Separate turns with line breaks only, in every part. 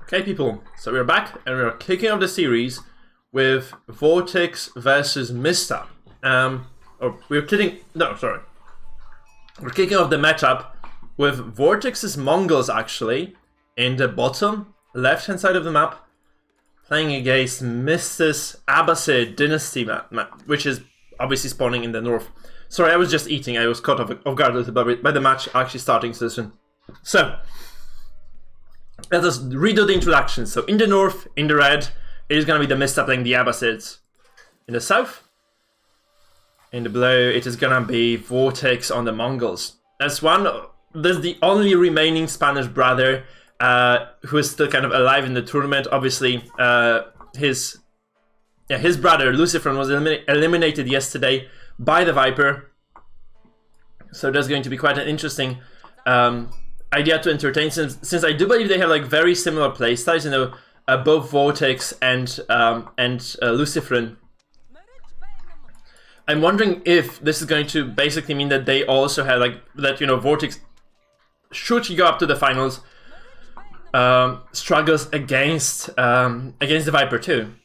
Okay, people, so we're back and we're kicking off the series with Vortix versus Mista. We're kicking off the matchup with Vortix's Mongols actually in the bottom left-hand side of the map, playing against Mista's Abbasid Dynasty map, which is obviously spawning in the north. Sorry, I was just eating. I was caught off guard a little bit by the match actually starting soon. So, let us redo the introduction. So, in the north, in the red, it is going to be the Mista playing the Abbasids. In the south, in the blue, it is going to be Vortix on the Mongols. There's the only remaining Spanish brother who is still kind of alive in the tournament. Obviously, his brother, Lucifer, was eliminated yesterday by the Viper. So that's going to be quite an interesting idea to entertain, since I do believe they have like very similar playstyles. You know, both Vortix and Lucifer. I'm wondering if this is going to basically mean that they also have like that. You know, Vortix, should he go up to the finals, struggles against the Viper too.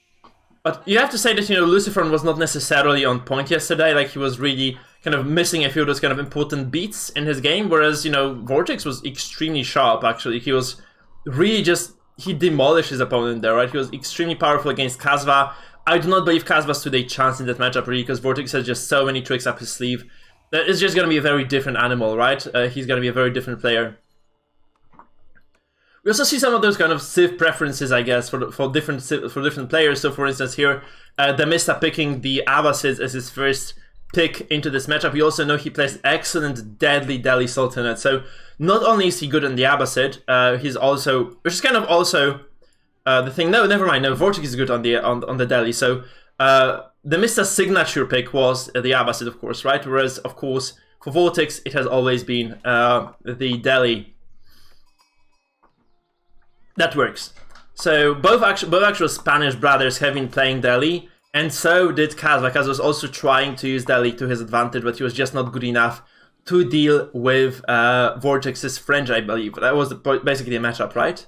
But you have to say that, you know, Lucifer was not necessarily on point yesterday. Like, he was really kind of missing a few of those kind of important beats in his game, whereas, you know, Vortix was extremely sharp, actually. He was really he demolished his opponent there, right? He was extremely powerful against Kazva. I do not believe Kazva stood a chance in that matchup, really, because Vortix has just so many tricks up his sleeve. That it's just going to be a very different animal, right? He's going to be a very different player. We also see some of those kind of civ preferences, I guess, for different players. So, for instance, here, TheMista picking the Abbasids as his first pick into this matchup. We also know he plays excellent, deadly Delhi Sultanate. So, not only is he good on the Abbasid, he's also, which is kind of also the thing. No, never mind. No, Vortix is good on the Delhi. So, TheMista's signature pick was the Abbasid, of course, right? Whereas, of course, for Vortix, it has always been the Delhi. That works. So both actual Spanish brothers have been playing Delhi, and so did Kazva. Kazva was also trying to use Delhi to his advantage, but he was just not good enough to deal with Vortix's French, I believe. That was basically the matchup, right?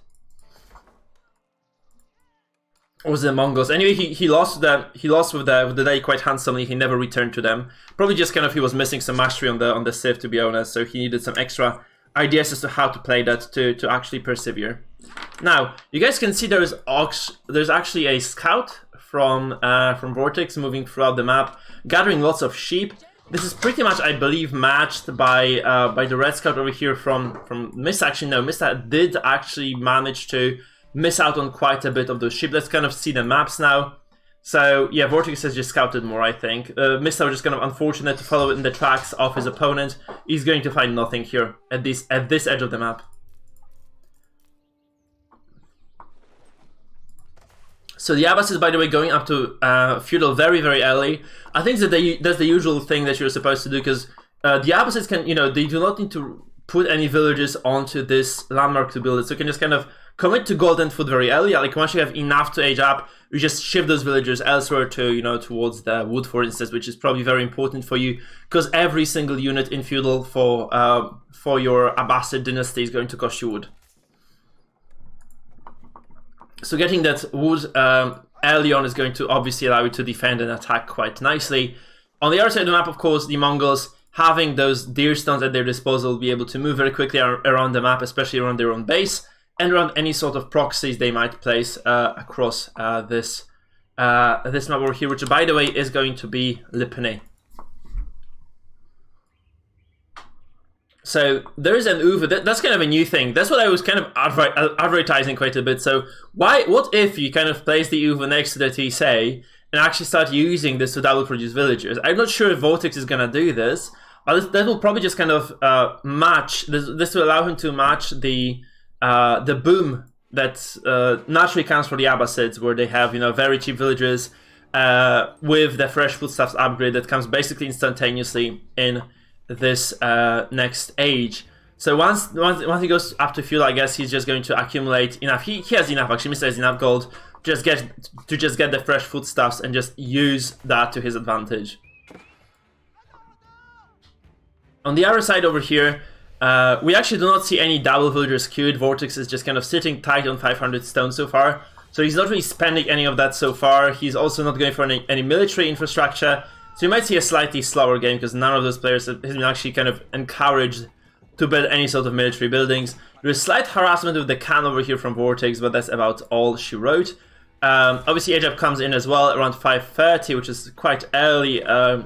Or was it the Mongols? Anyway, he lost with the Delhi quite handsomely. He never returned to them. Probably just kind of he was missing some mastery on the civ, to be honest. So he needed some extra ideas as to how to play that to actually persevere. Now, you guys can see there's actually a scout from Vortix moving throughout the map, gathering lots of sheep. This is pretty much, I believe, matched by the red scout over here from Mista. Actually, no, Mista did actually manage to miss out on quite a bit of those sheep. Let's kind of see the maps now. So, yeah, Vortix has just scouted more, I think. Mista was just kind of unfortunate to follow in the tracks of his opponent. He's going to find nothing here at this edge of the map. So the Abbasids, by the way, going up to feudal very, very early. I think that that's the usual thing that you're supposed to do, because the Abbasids can, you know, they do not need to put any villages onto this landmark to build it. So you can just kind of commit to golden food very early. Like, once you have enough to age up, you just shift those villagers elsewhere to, you know, towards the wood, for instance, which is probably very important for you, because every single unit in feudal for your Abbasid dynasty is going to cost you wood. So getting that wood early on is going to obviously allow you to defend and attack quite nicely. On the other side of the map, of course, the Mongols, having those deer stones at their disposal, will be able to move very quickly around the map, especially around their own base, and around any sort of proxies they might place across this map over here, which, by the way, is going to be Lipne. So there is an UV. That's kind of a new thing. That's what I was kind of advertising quite a bit. So what if you kind of place the UV next to the TSA and actually start using this to double produce villagers? I'm not sure if Vortix is gonna do this, but that will probably just kind of match. This will allow him to match the boom that naturally comes for the Abbasids, where they have, you know, very cheap villagers with the fresh foodstuffs upgrade that comes basically instantaneously in this next age. So once he goes up to feudal, I guess he's just going to accumulate enough. He has enough, actually. Mista has enough gold to just get the fresh foodstuffs and just use that to his advantage. On the other side over here, We actually do not see any double villagers queued. Vortix is just kind of sitting tight on 500 stone so far. So he's not really spending any of that so far. He's also not going for any military infrastructure. So you might see a slightly slower game because none of those players has been actually kind of encouraged to build any sort of military buildings. There's slight harassment with the Khan over here from Vortix, but that's about all she wrote. Obviously Ajab comes in as well around 5:30, which is quite early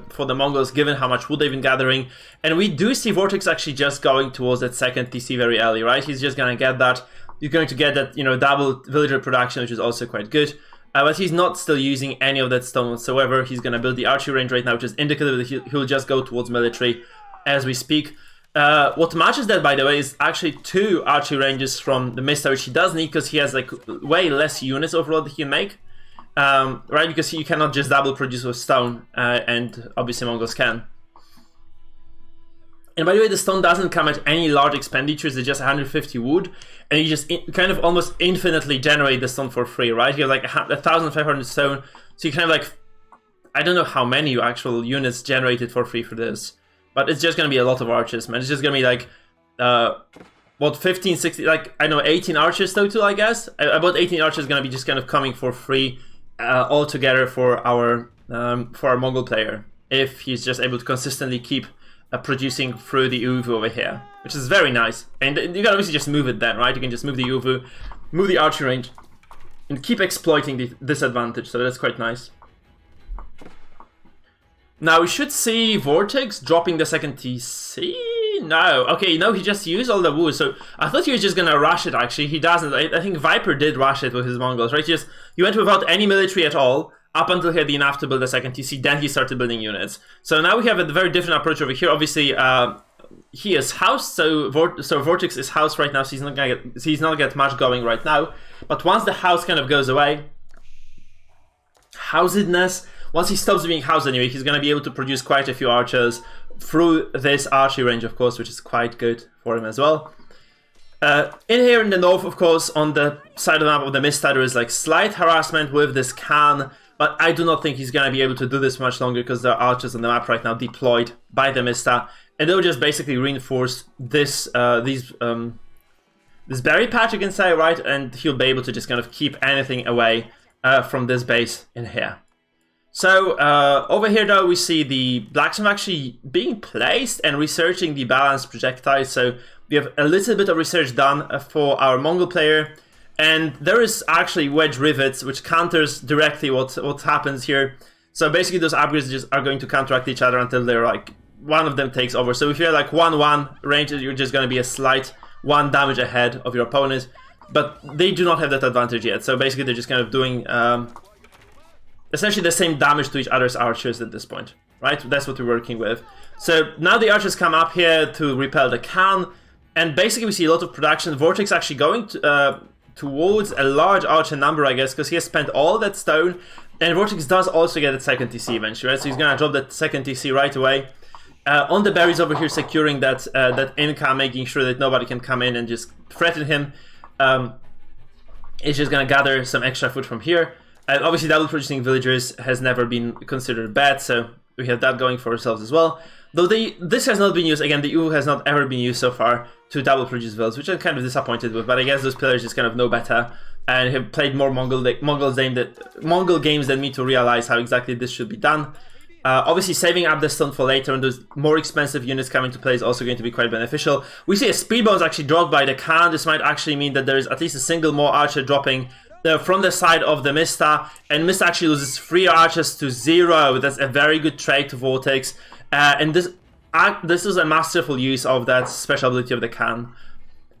for the Mongols given how much wood they've been gathering. And we do see Vortix actually just going towards that second TC very early, right? He's just going to get that. He's going to get that, you know, double villager production, which is also quite good. But he's not still using any of that stone whatsoever. He's going to build the archery range right now, which is indicative that he'll just go towards military as we speak. What matches that, by the way, is actually 2 archery ranges from TheMista, which he does need because he has like way less units overall that he can make. Right, because you cannot just double produce with stone, and obviously Mongols can. And by the way, the stone doesn't come at any large expenditures, it's just 150 wood, and you just kind of almost infinitely generate the stone for free, right? You have like 1,500 stone, so you kind of like, I don't know how many actual units generated for free for this, but it's just going to be a lot of archers, man. It's just going to be like, what, 15, 16, like, I don't know, 18 archers total, I guess? About 18 archers going to be just kind of coming for free altogether for our Mongol player, if he's just able to consistently keep producing through the Uvu over here, which is very nice. And you can obviously just move it then, right? You can just move the Uvu, move the archery range, and keep exploiting this advantage, so that's quite nice. Now we should see Vortix dropping the second TC. No, okay, no, he just used all the wood, so I thought he was just gonna rush it. Actually, he doesn't. I think Viper did rush it with his Mongols, right? He went without any military at all, up until he had enough to build a second TC, then he started building units. So now we have a very different approach over here. Obviously, he is housed, so Vortix is housed right now, so he's not get much going right now. But once the house kind of goes away, housedness, once he stops being housed anyway, he's going to be able to produce quite a few archers through this archery range, of course, which is quite good for him as well. In here in the north, of course, on the side of the map of TheMista, there is like slight harassment with this Khan, but I do not think he's going to be able to do this much longer because there are archers on the map right now deployed by TheMista, and they'll just basically reinforce this this berry patch, you can say, right? And he'll be able to just kind of keep anything away from this base in here. So over here though, we see the blacksmith actually being placed and researching the balanced projectiles. So we have a little bit of research done for our Mongol player, and there is actually wedge rivets, which counters directly what happens here. So basically those upgrades just are going to counteract each other until they're like, one of them takes over. So if you're like 1-1 range, you're just going to be a slight 1 damage ahead of your opponent, but they do not have that advantage yet. So basically they're just kind of doing essentially the same damage to each other's archers at this point, right? That's what we're working with. So now the archers come up here to repel the Khan, and basically we see a lot of production. Vortix actually going towards a large archer number, I guess, because he has spent all that stone, and Vortix does also get a second TC eventually, right? So he's gonna drop that second TC right away. On the berries over here, securing that income, making sure that nobody can come in and just threaten him. It's just gonna gather some extra food from here. And obviously double producing villagers has never been considered bad, so we have that going for ourselves as well. Though this has not been used, again, the EU has not ever been used so far to double produce villas, which I'm kind of disappointed with, but I guess those players just kind of know better and have played more Mongol games than me to realize how exactly this should be done. Obviously saving up the stone for later and those more expensive units coming to play is also going to be quite beneficial. We see a speed bonus actually dropped by the Khan. This might actually mean that there is at least a single more archer dropping from the side of TheMista, and Mista actually loses 3 archers to 0. That's a very good trade to Vortix, and this is a masterful use of that special ability of the Khan.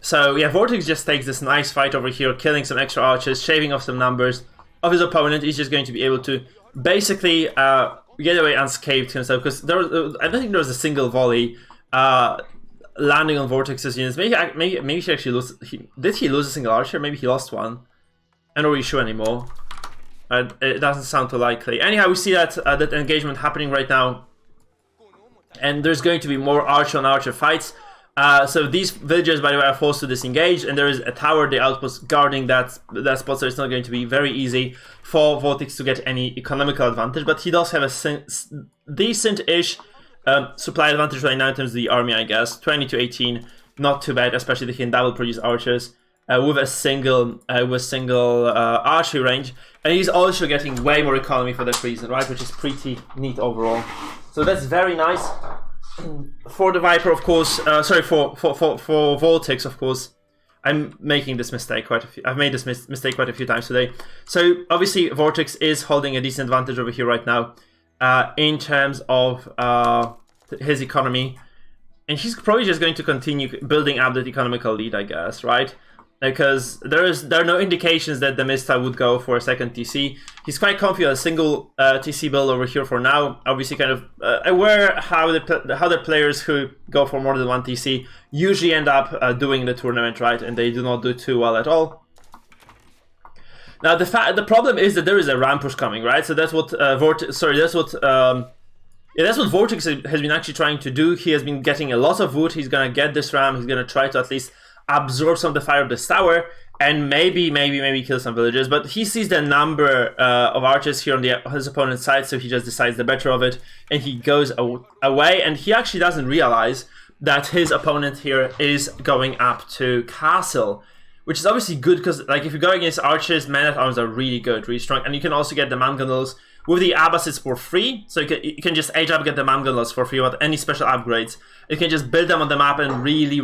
So yeah, Vortix just takes this nice fight over here, killing some extra archers, shaving off some numbers of his opponent. He's just going to be able to basically get away unscathed himself, because I don't think there was a single volley landing on Vortix's units. Maybe he actually lost. Did he lose a single archer? Maybe he lost one. I'm not really sure anymore. It doesn't sound too likely. Anyhow, we see that that engagement happening right now, and there's going to be more archer on archer fights. So these villagers, by the way, are forced to disengage, and there is a tower, the outpost, guarding that spot. So it's not going to be very easy for Vortix to get any economical advantage. But he does have a decent-ish supply advantage right now in terms of the army, I guess. 20 to 18. not too bad, especially if he can double produce archers with a single archery range. And he's also getting way more economy for that reason, right? Which is pretty neat overall. So that's very nice. For the Viper, of course, sorry, for Vortix, of course, I'm making this mistake I've made this mistake quite a few times today. So obviously Vortix is holding a decent advantage over here right now in terms of his economy. And he's probably just going to continue building up that economical lead, I guess, right? Because there are no indications that TheMista would go for a second TC. He's quite confident a single TC build over here for now. Obviously, kind of aware how the players who go for more than one TC usually end up doing the tournament, right? And they do not do too well at all. Now, the problem is that there is a ram push coming, right? So that's what Vortix has been actually trying to do. He has been getting a lot of wood. He's gonna get this ram. He's gonna try to at least absorb some of the fire of this tower and maybe kill some villagers. But he sees the number of archers here on his opponent's side, so he just decides the better of it and he goes away. And he actually doesn't realize that his opponent here is going up to castle, which is obviously good because, like, if you go against archers, men-at-arms are really good, really strong, and you can also get the mangonels with the Abbasids for free. So you can just age up, get the mangonels for free without any special upgrades. You can just build them on the map and really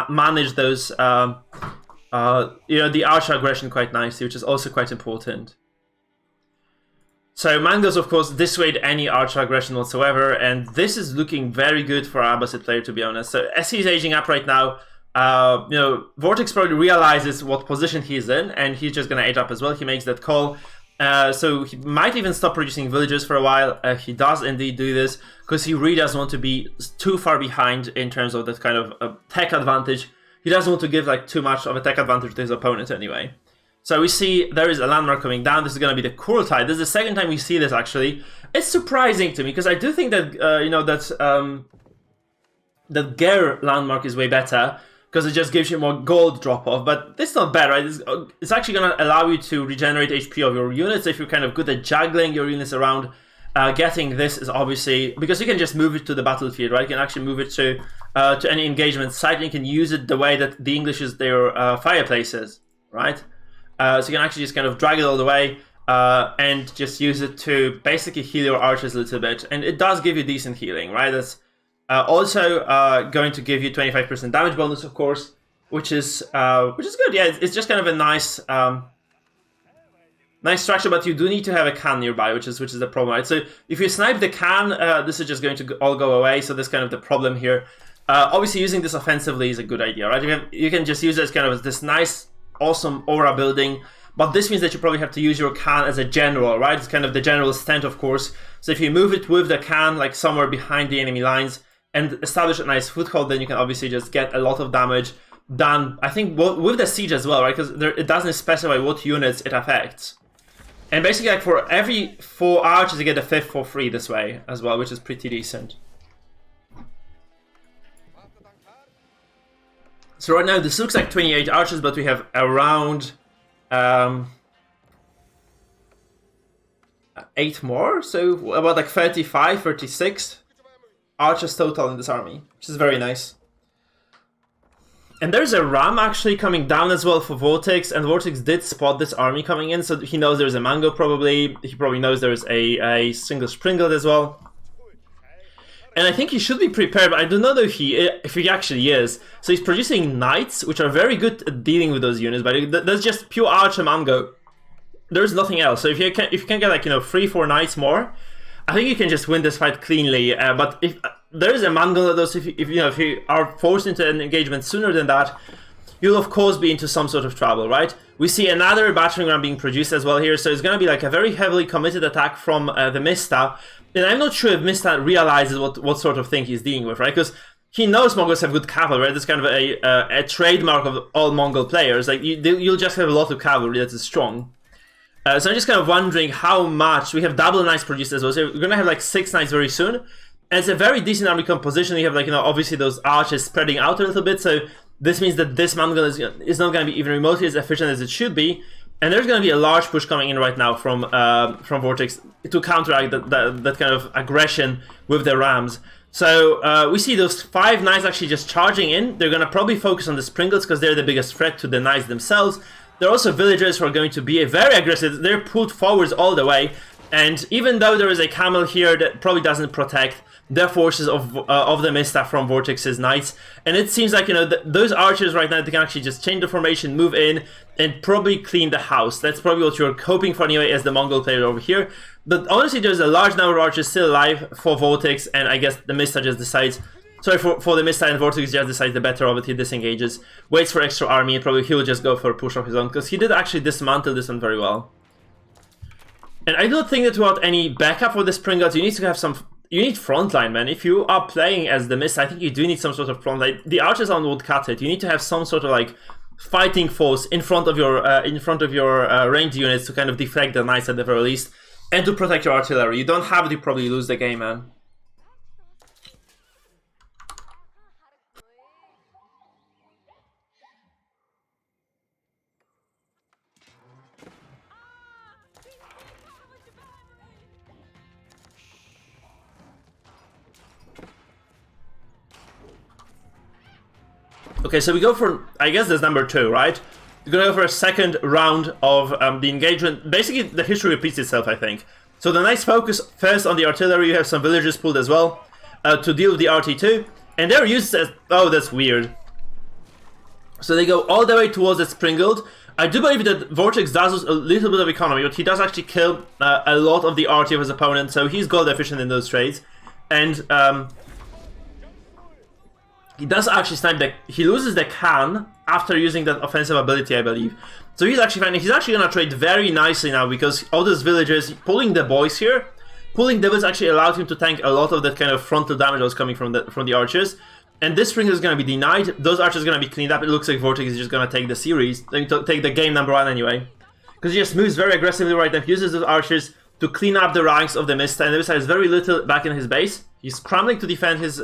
manage those, you know, the archer aggression quite nicely, which is also quite important. So mangoes, of course, dissuade any archer aggression whatsoever, and this is looking very good for our Abbasid player, to be honest. So as he's aging up right now, you know, Vortix probably realizes what position he's in, and he's just gonna age up as well. He makes that call. So he might even stop producing villagers for a while. He does indeed do this because he really doesn't want to be too far behind in terms of that kind of tech advantage. He doesn't want to give like too much of a tech advantage to his opponent anyway. So we see there is a landmark coming down. This is going to be the Kurultai. This is the second time we see this actually. It's surprising to me because I do think that you know that that Ger landmark is way better, because it just gives you more gold drop-off, but it's not bad, right? It's actually going to allow you to regenerate HP of your units if you're kind of good at juggling your units around. Getting this is obviously, because you can just move it to the battlefield, right? You can actually move it to any engagement site, and you can use it the way that the English is their fireplaces, right? So you can actually just kind of drag it all the way and just use it to basically heal your archers a little bit. And it does give you decent healing, right? That's also going to give you 25% damage bonus, of course, which is good. Yeah, it's just kind of a nice nice structure, but you do need to have a can nearby, which is the problem, right? So if you snipe the can, this is just going to all go away. So that's kind of the problem here. Obviously, using this offensively is a good idea, right? You can just use it as kind of this nice, awesome aura building. But this means that you probably have to use your can as a general, right? It's kind of the general stand, of course. So if you move it with the can, like somewhere behind the enemy lines, and establish a nice foothold, then you can obviously just get a lot of damage done, I think, with the siege as well, right? Because it doesn't specify what units it affects. And basically, like, for every 4 archers, you get a 5th for free this way as well, which is pretty decent. So right now, this looks like 28 archers, but we have around 8 more, so about like 35, 36 archers total in this army, which is very nice. And there's a ram actually coming down as well for Vortix, and Vortix did spot this army coming in, so he knows there's a mango probably. He probably knows there's a single springlet as well. And I think he should be prepared, but I don't know if he actually is. So he's producing knights, which are very good at dealing with those units, but that's just pure archer mango. There's nothing else. So if you can get, like, you know, 3-4 knights more, I think you can just win this fight cleanly. But if there is a mango, those if you are forced into an engagement sooner than that, you'll of course be into some sort of trouble, right? We see another battering ram being produced as well here, so it's going to be like a very heavily committed attack from TheMista. And I'm not sure if Mista realizes what sort of thing he's dealing with, right? Because he knows Mongols have good cavalry, right? That's kind of a trademark of all Mongol players. Like, you'll just have a lot of cavalry that is strong. So I'm just kind of wondering how much. We have double knights produced as well, so we're going to have like 6 knights very soon. And it's a very decent army composition. You have, like, you know, obviously those archers spreading out a little bit, so this means that this Mongol is not going to be even remotely as efficient as it should be. And there's going to be a large push coming in right now from Vortix to counteract that kind of aggression with the rams. So we see those 5 knights actually just charging in. They're going to probably focus on the Springles because they're the biggest threat to the knights themselves. There are also villagers who are going to be very aggressive. They're pulled forwards all the way. And even though there is a camel here that probably doesn't protect the forces of TheMista from Vortix's knights, and it seems like, you know, those archers right now, they can actually just change the formation, move in, and probably clean the house. That's probably what you're hoping for anyway as the Mongol player over here. But honestly, there's a large number of archers still alive for Vortix, and I guess TheMista just decides, sorry, for TheMista, and Vortix just decides the better of it. He disengages, waits for extra army, and probably he'll just go for a push of his own, because he did actually dismantle this one very well. And I don't think that without any backup for the Springles, you need to have some... You need frontline, man. If you are playing as TheMista, I think you do need some sort of frontline. The archers on would cut it. You need to have some sort of like fighting force in front of your ranged units to kind of deflect the knights at the very least, and to protect your artillery. You don't have to probably lose the game, man. Okay, so we go for, I guess that's number 2, right? We're gonna go for a second round of the engagement. Basically, the history repeats itself, I think. So the knights focus first on the artillery. You have some villagers pulled as well to deal with the RT2. And they're used as... Oh, that's weird. So they go all the way towards the Springled. I do believe that Vortix does lose a little bit of economy, but he does actually kill a lot of the RT of his opponent, so he's gold efficient in those trades. And... he does actually snipe the... He loses the can after using that offensive ability, I believe. So he's actually finding... He's actually going to trade very nicely now, because all those villagers, pulling the boys here, pulling devils actually allowed him to tank a lot of that kind of frontal damage that was coming from the archers. And this spring is going to be denied. Those archers are going to be cleaned up. It looks like Vortix is just going to take the series. Take the game number 1 anyway. Because he just moves very aggressively right now. He uses those archers to clean up the ranks of TheMista. And TheMista has very little back in his base. He's scrambling to defend his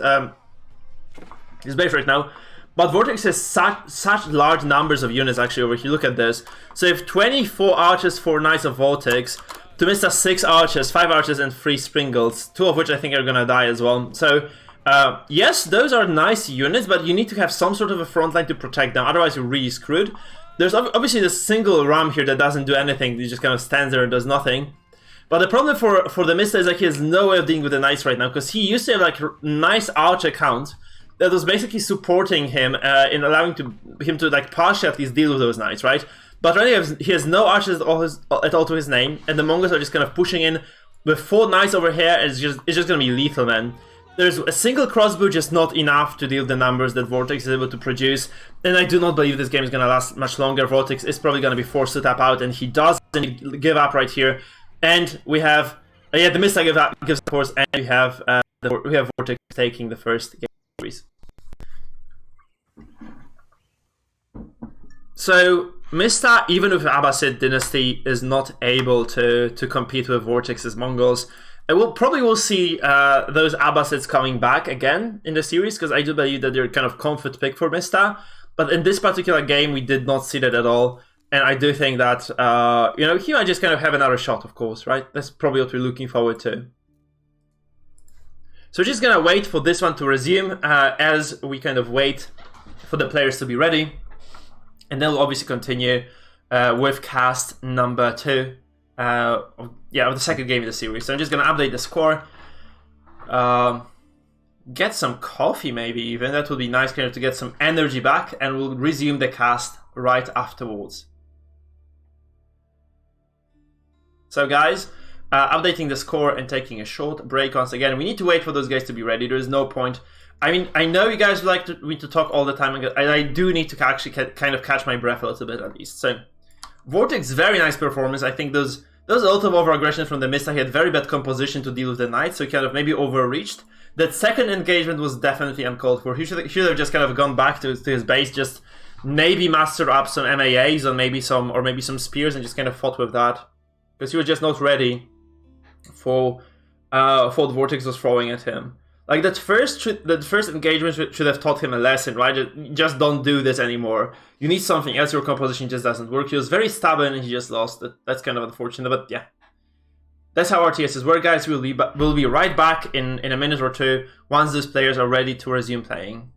base right now, but Vortix has such large numbers of units actually over here. Look at this. So if 24 archers, 4 knights of Vortix, TheMista 6 archers, 5 archers, and 3 Springles, 2 of which I think are gonna die as well. So yes, those are nice units, but you need to have some sort of a front line to protect them, otherwise you're really screwed. There's obviously this single ram here that doesn't do anything. He just kind of stands there and does nothing. But the problem for TheMista is like he has no way of dealing with the knights right now, because he used to have like a nice archer count that was basically supporting him in allowing him to like partially at least deal with those knights, right? But right now he has no archers at all to his name, and the Mongols are just kind of pushing in with 4 knights over here. It's just gonna be lethal, man. There's a single crossbow just not enough to deal with the numbers that Vortix is able to produce, and I do not believe this game is gonna last much longer. Vortix is probably gonna be forced to tap out, and he doesn't give up right here. And we have yeah, TheMista gives of course, and we have Vortix taking the first game. So Mista, even with Abbasid Dynasty, is not able to compete with Vortix's Mongols. And we'll see those Abbasids coming back again in the series, because I do believe that they're kind of comfort pick for Mista. But in this particular game, we did not see that at all. And I do think that you know, he might just kind of have another shot, of course, right? That's probably what we're looking forward to. So we're just gonna wait for this one to resume as we kind of wait for the players to be ready, and then we'll obviously continue with cast number 2, of the second game of the series. So I'm just gonna update the score, get some coffee maybe even. That would be nice, kind of to get some energy back, and we'll resume the cast right afterwards. So guys, updating the score and taking a short break once again. We need to wait for those guys to be ready. There is no point. I mean, I know you guys like me to talk all the time, and I do need to actually kind of catch my breath a little bit at least. So, Vortix, very nice performance. I think there's a lot of over-aggression from TheMista. He had very bad composition to deal with the knights, so he kind of maybe overreached. That second engagement was definitely uncalled for. He should have just kind of gone back to his base, just maybe mastered up some MAAs or maybe some spears, and just kind of fought with that, because he was just not ready for what Vortix was throwing at him. Like that first engagement should have taught him a lesson, right? Just don't do this anymore. You need something else. Your composition just doesn't work. He was very stubborn and he just lost. That's kind of unfortunate, but yeah. that's how RTSs work, guys. We'll be right back in a minute or two once those players are ready to resume playing.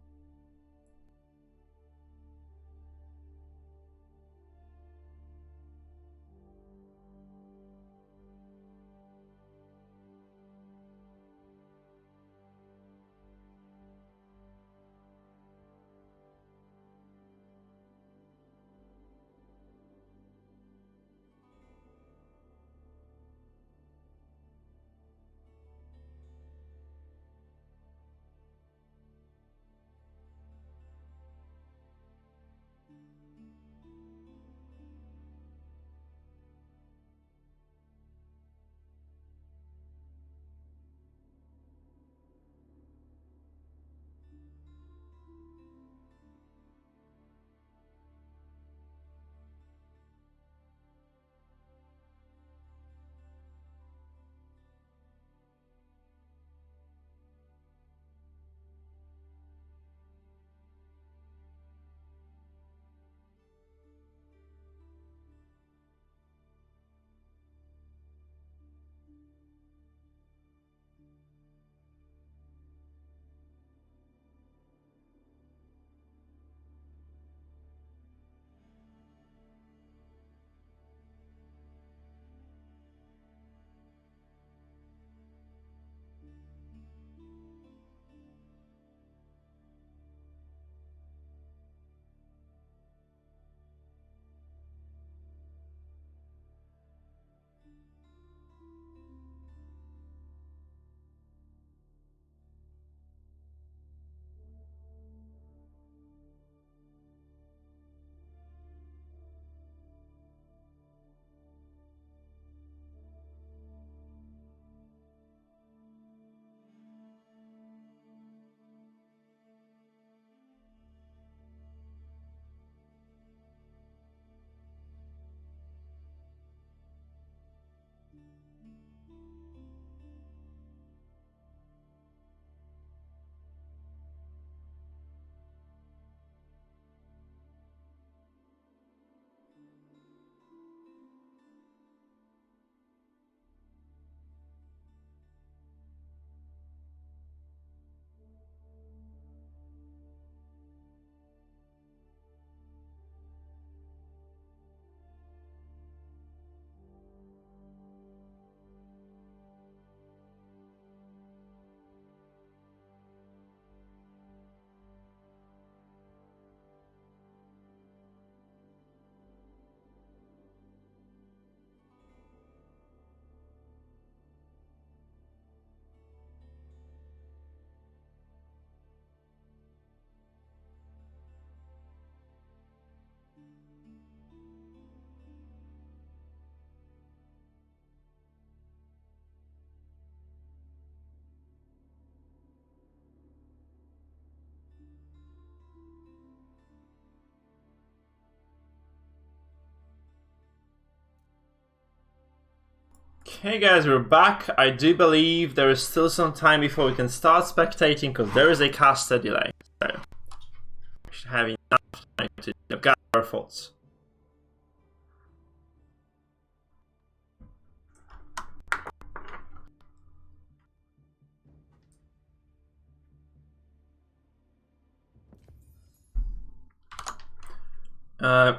Okay guys, we're back. I do believe there is still some time before we can start spectating because there is a caster delay. So we should have enough time to gather our thoughts.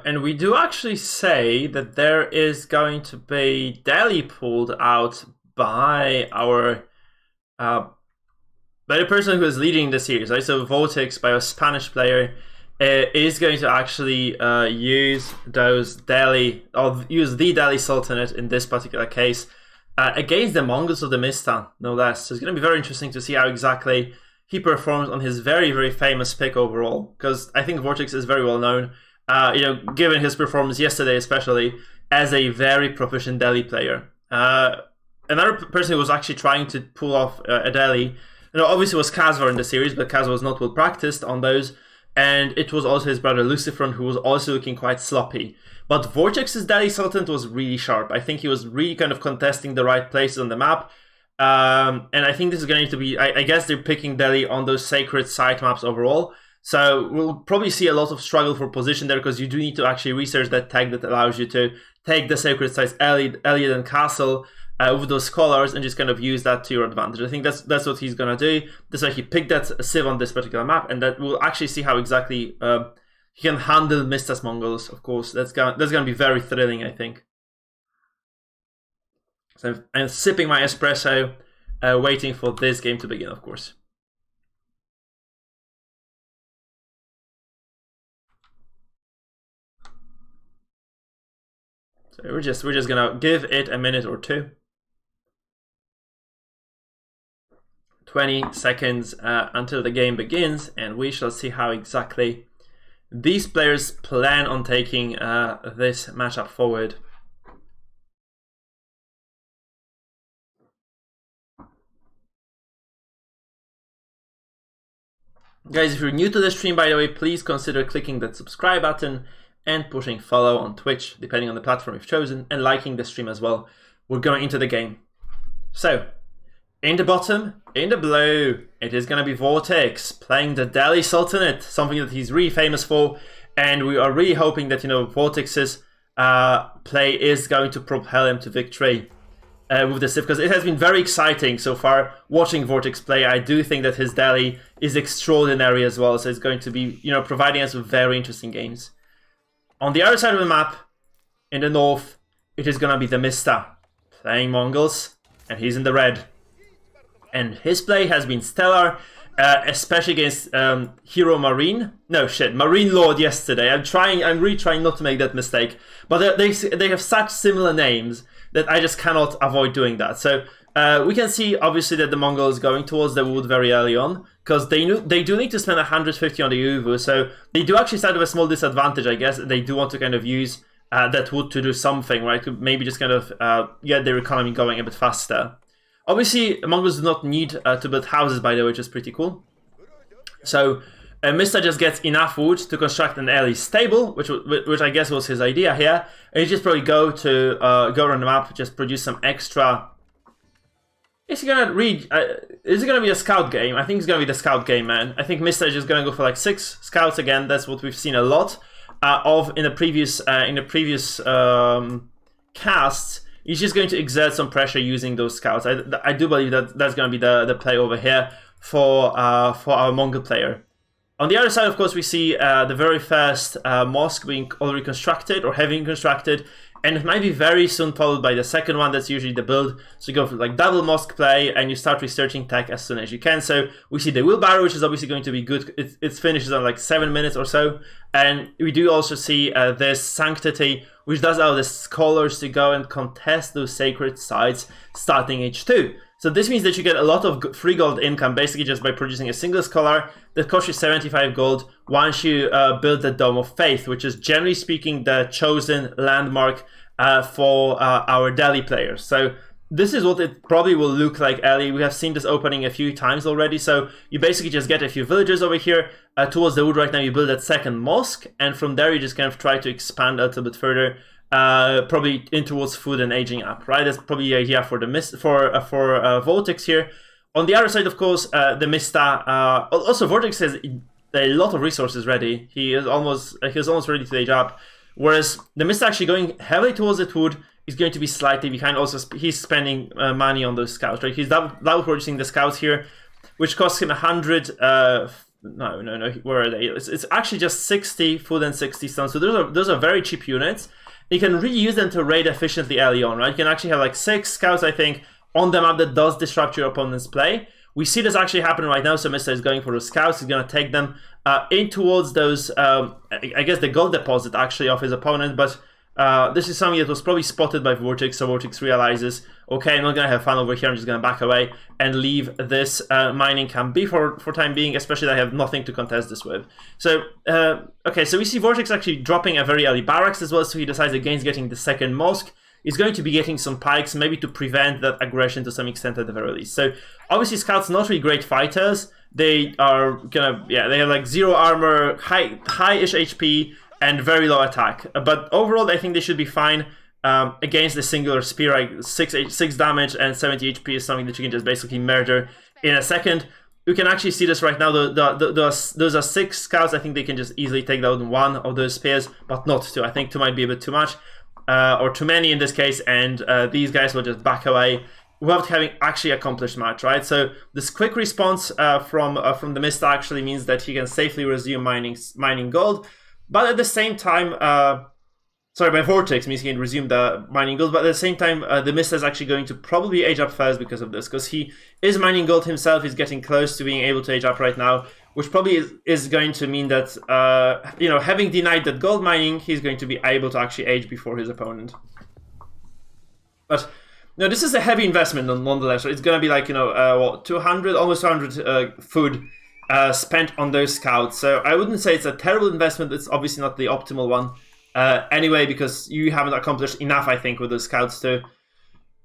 And we do actually say that there is going to be Delhi pulled out by our by the person who is leading the series, right? So Vortix, by a Spanish player, is going to actually use those Delhi, or use the Delhi Sultanate in this particular case against the Mongols of TheMista, no less. So it's going to be very interesting to see how exactly he performs on his very, very famous pick overall, because I think Vortix is very well known. Given his performance yesterday, especially as a very proficient Delhi player. Another person who was actually trying to pull off a Delhi, obviously was Kazvar in the series, but Kazvar was not well practiced on those, and it was also his brother Lucifron, who was also looking quite sloppy. But Vortex's Delhi Sultanate was really sharp. I think he was really kind of contesting the right places on the map, and I think this is going to be, I guess they're picking Delhi on those sacred site maps overall. So we'll probably see a lot of struggle for position there, because you do need to actually research that tag that allows you to take the sacred sites earlier than castle. with those colors and just kind of use that to your advantage. I think that's what he's gonna do. That's why he picked that civ on this particular map, and that we'll actually see how exactly he can handle Mista's Mongols. Of course, that's gonna be very thrilling, I think. So I'm sipping my espresso, waiting for this game to begin, of course. So we're just gonna give it a minute or two. 20 seconds until the game begins, and we shall see how exactly these players plan on taking this matchup forward. Guys, if you're new to the stream, by the way, please consider clicking that subscribe button and pushing follow on Twitch, depending on the platform you've chosen, and liking the stream as well. We're going into the game. So, in the bottom, in the blue, it is going to be Vortix playing the Delhi Sultanate, something that he's really famous for, and we are really hoping that, you know, Vortix's play is going to propel him to victory with the civ, because it has been very exciting so far watching Vortix play. I do think that his Delhi is extraordinary as well, so it's going to be, you know, providing us with very interesting games. On the other side of the map, in the north, it is going to be TheMista playing Mongols, and he's in the red. And his play has been stellar, especially against Hero Marine. No, shit, Marine Lord yesterday. I'm really trying not to make that mistake. But they have such similar names that I just cannot avoid doing that. So we can see, obviously, that the Mongol is going towards the wood very early on, because they do need to spend 150 on the Uvu. So they do actually start with a small disadvantage, I guess. They do want to kind of use that wood to do something, right? To maybe just kind of get their economy going a bit faster. Obviously, Mongols do not need to build houses, by the way, which is pretty cool. So Mista just gets enough wood to construct an early stable, which I guess was his idea here. And you just probably go around the map, just produce some extra. Is he gonna read? Is it gonna be a scout game? I think it's gonna be the scout game, man. I think Mista is just gonna go for like 6 scouts again. That's what we've seen a lot of in the previous casts. He's just going to exert some pressure using those scouts. I do believe that that's going to be the play over here for our Mongol player. On the other side, of course, we see the very first mosque being already constructed or having constructed, and it might be very soon followed by the second one. That's usually the build. So you go for like double mosque play, and you start researching tech as soon as you can. So we see the wheelbarrow, which is obviously going to be good. It finishes on like 7 minutes or so, and we do also see this sanctity, which does allow the scholars to go and contest those sacred sites starting H2. So this means that you get a lot of free gold income basically just by producing a single scholar that costs you 75 gold once you build the Dome of Faith, which is generally speaking the chosen landmark for our Delhi players. So this is what it probably will look like early. We have seen this opening a few times already. So you basically just get a few villagers over here towards the wood right now. You build that second mosque, and from there you just kind of try to expand a little bit further, probably in towards food and aging up. Right, that's probably the idea for Vortix here. On the other side, of course, TheMista. Also, Vortix has a lot of resources ready. He's almost ready to age up. Whereas TheMista actually going heavily towards the wood is going to be slightly behind. Also, he's spending money on those scouts, right? He's double producing the scouts here, which costs him 100. No. Where are they? It's actually just 60 food and 60 stone. So those are very cheap units. You can really use them to raid efficiently early on, right? You can actually have like 6 scouts, I think, on the map that does disrupt your opponent's play. We see this actually happen right now. So Mista is going for the scouts. He's going to take them in towards those, I guess, the gold deposit actually of his opponent, but. This is something that was probably spotted by Vortix, so Vortix realizes, okay, I'm not going to have fun over here, I'm just going to back away and leave this mining camp be for time being, especially that I have nothing to contest this with. So, okay, so we see Vortix actually dropping a very early barracks as well, so he decides against getting the second mosque. He's going to be getting some pikes, maybe to prevent that aggression to some extent at the very least. So, obviously Scouts not really great fighters. They are gonna, they have like 0 armor, high-ish HP, and very low attack. But overall, I think they should be fine against the singular spear. Like 6 damage and 70 HP is something that you can just basically murder in a second. You can actually see this right now. Those are 6 scouts. I think they can just easily take down 1 of those spears, but not 2. I think 2 might be a bit too much. or too many in this case, and these guys will just back away without having actually accomplished much, right? So this quick response from TheMista actually means that he can safely resume mining gold, but at the same time, sorry, by Vortix means he can resume the mining gold, but at the same time, TheMista is actually going to probably age up first because of this, because he is mining gold himself. He's getting close to being able to age up right now, which probably is going to mean that, you know, having denied that gold mining, he's going to be able to actually age before his opponent. But no, this is a heavy investment nonetheless. So it's going to be like, you know, what, 200, almost 200 food spent on those scouts. So I wouldn't say it's a terrible investment. It's obviously not the optimal one anyway, because you haven't accomplished enough, I think, with those scouts to,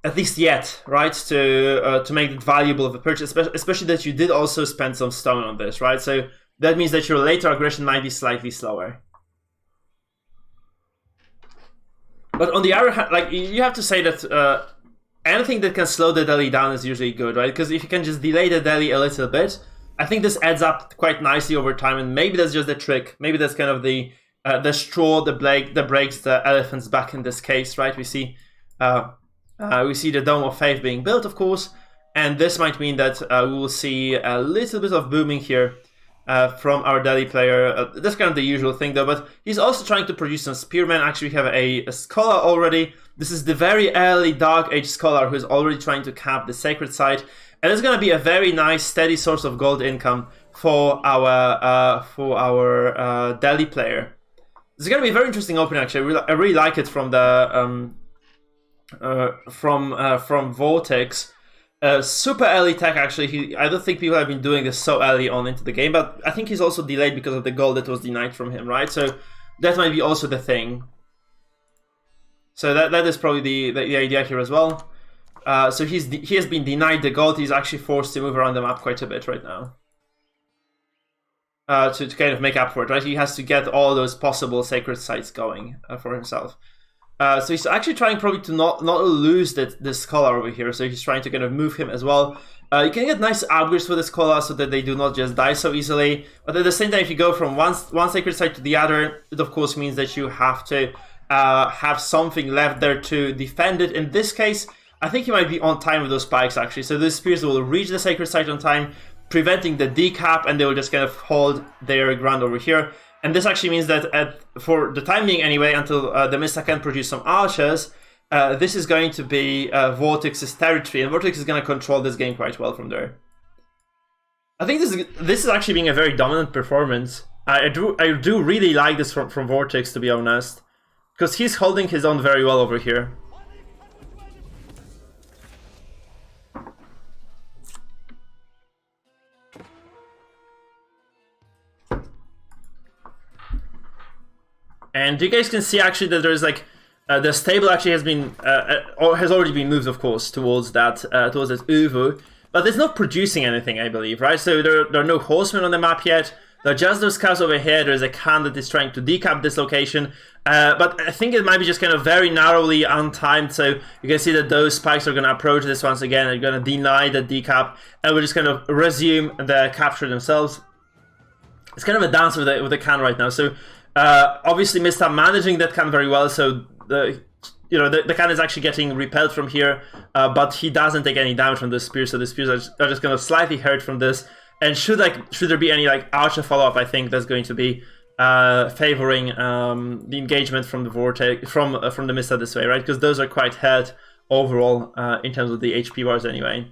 at least yet, right, to make it valuable of a purchase, especially that you did also spend some stone on this, right? So that means that your later aggression might be slightly slower. But on the other hand, like, you have to say that anything that can slow the Delhi down is usually good, right? Because if you can just delay the Delhi a little bit, I think this adds up quite nicely over time, and maybe that's just the trick. Maybe that's kind of the straw that breaks the elephant's back in this case, right? We see the Dome of Faith being built, of course, and this might mean that we will see a little bit of booming here from our Delhi player. That's kind of the usual thing, though, but he's also trying to produce some spearmen. Actually, we have a scholar already. This is the very early Dark Age scholar who is already trying to cap the sacred site, and it's going to be a very nice, steady source of gold income for our Delhi player. It's going to be a very interesting opening, actually. I really like it from the from Vortix. Super early tech, actually. I don't think people have been doing this so early on into the game, but I think he's also delayed because of the gold that was denied from him, right? So that might be also the thing. So that is probably the idea here as well. So he has been denied the gold. He's actually forced to move around the map quite a bit right now. To kind of make up for it, right? He has to get all those possible sacred sites going for himself. So he's actually trying probably to not lose this scholar over here. So he's trying to kind of move him as well. You can get nice upgrades for the scholar so that they do not just die so easily. But at the same time, if you go from one sacred site to the other, it of course means that you have to have something left there to defend it. In this case, I think he might be on time with those spikes, actually. So the spears will reach the sacred site on time, preventing the decap, and they will just kind of hold their ground over here. And this actually means that for the time being anyway, until TheMista can produce some archers, this is going to be Vortix's territory, and Vortix is going to control this game quite well from there. I think this is actually being a very dominant performance. I do really like this from Vortix, to be honest, because he's holding his own very well over here. And you guys can see actually that there's like the stable actually has been or has already been moved, of course, towards that Uvu, but it's not producing anything, I believe, right? So there are no horsemen on the map yet. There are just those scouts over here. There's a Khan that is trying to decap this location, but I think it might be just kind of very narrowly untimed. So you can see that those spikes are going to approach this once again. They're going to deny the decap, and we'll just kind of resume the capture themselves. It's kind of a dance with the Khan right now. So. Obviously, TheMista managing that Khan very well, so the Khan is actually getting repelled from here, but he doesn't take any damage from the spears, so the spears are just kind of slightly hurt from this. And should there be any like archer follow-up, I think that's going to be favoring the engagement from the Vortex from TheMista this way, right? Because those are quite hurt overall in terms of the HP bars anyway.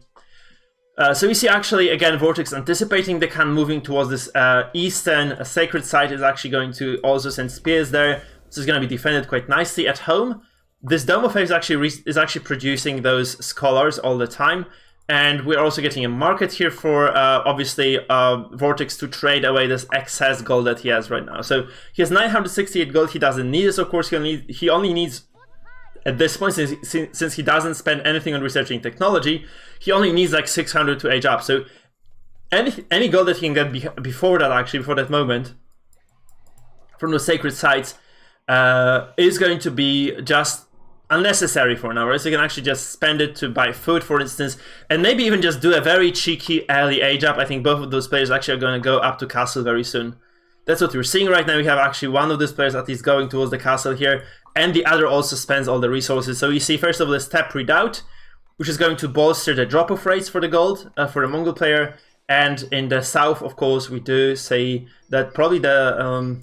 So we see actually, again, Vortix anticipating the Khan moving towards this eastern sacred site is actually going to also send spears there. This is going to be defended quite nicely at home. This Dome of Faith is actually producing those scholars all the time. And we're also getting a market here for, obviously, Vortix to trade away this excess gold that he has right now. So he has 968 gold. He doesn't need this, of course. He only needs... At this point, since he doesn't spend anything on researching technology, he only needs like 600 to age up. So any gold that he can get before that moment, from the sacred sites, is going to be just unnecessary for now, right? So you can actually just spend it to buy food, for instance, and maybe even just do a very cheeky early age up. I think both of those players actually are going to go up to castle very soon. That's what we're seeing right now. We have actually one of these players at least going towards the castle here, and the other also spends all the resources. So you see, first of all, the Steppe Redoubt, which is going to bolster the drop-off rates for the gold, for the Mongol player. And in the south, of course, we do see that probably the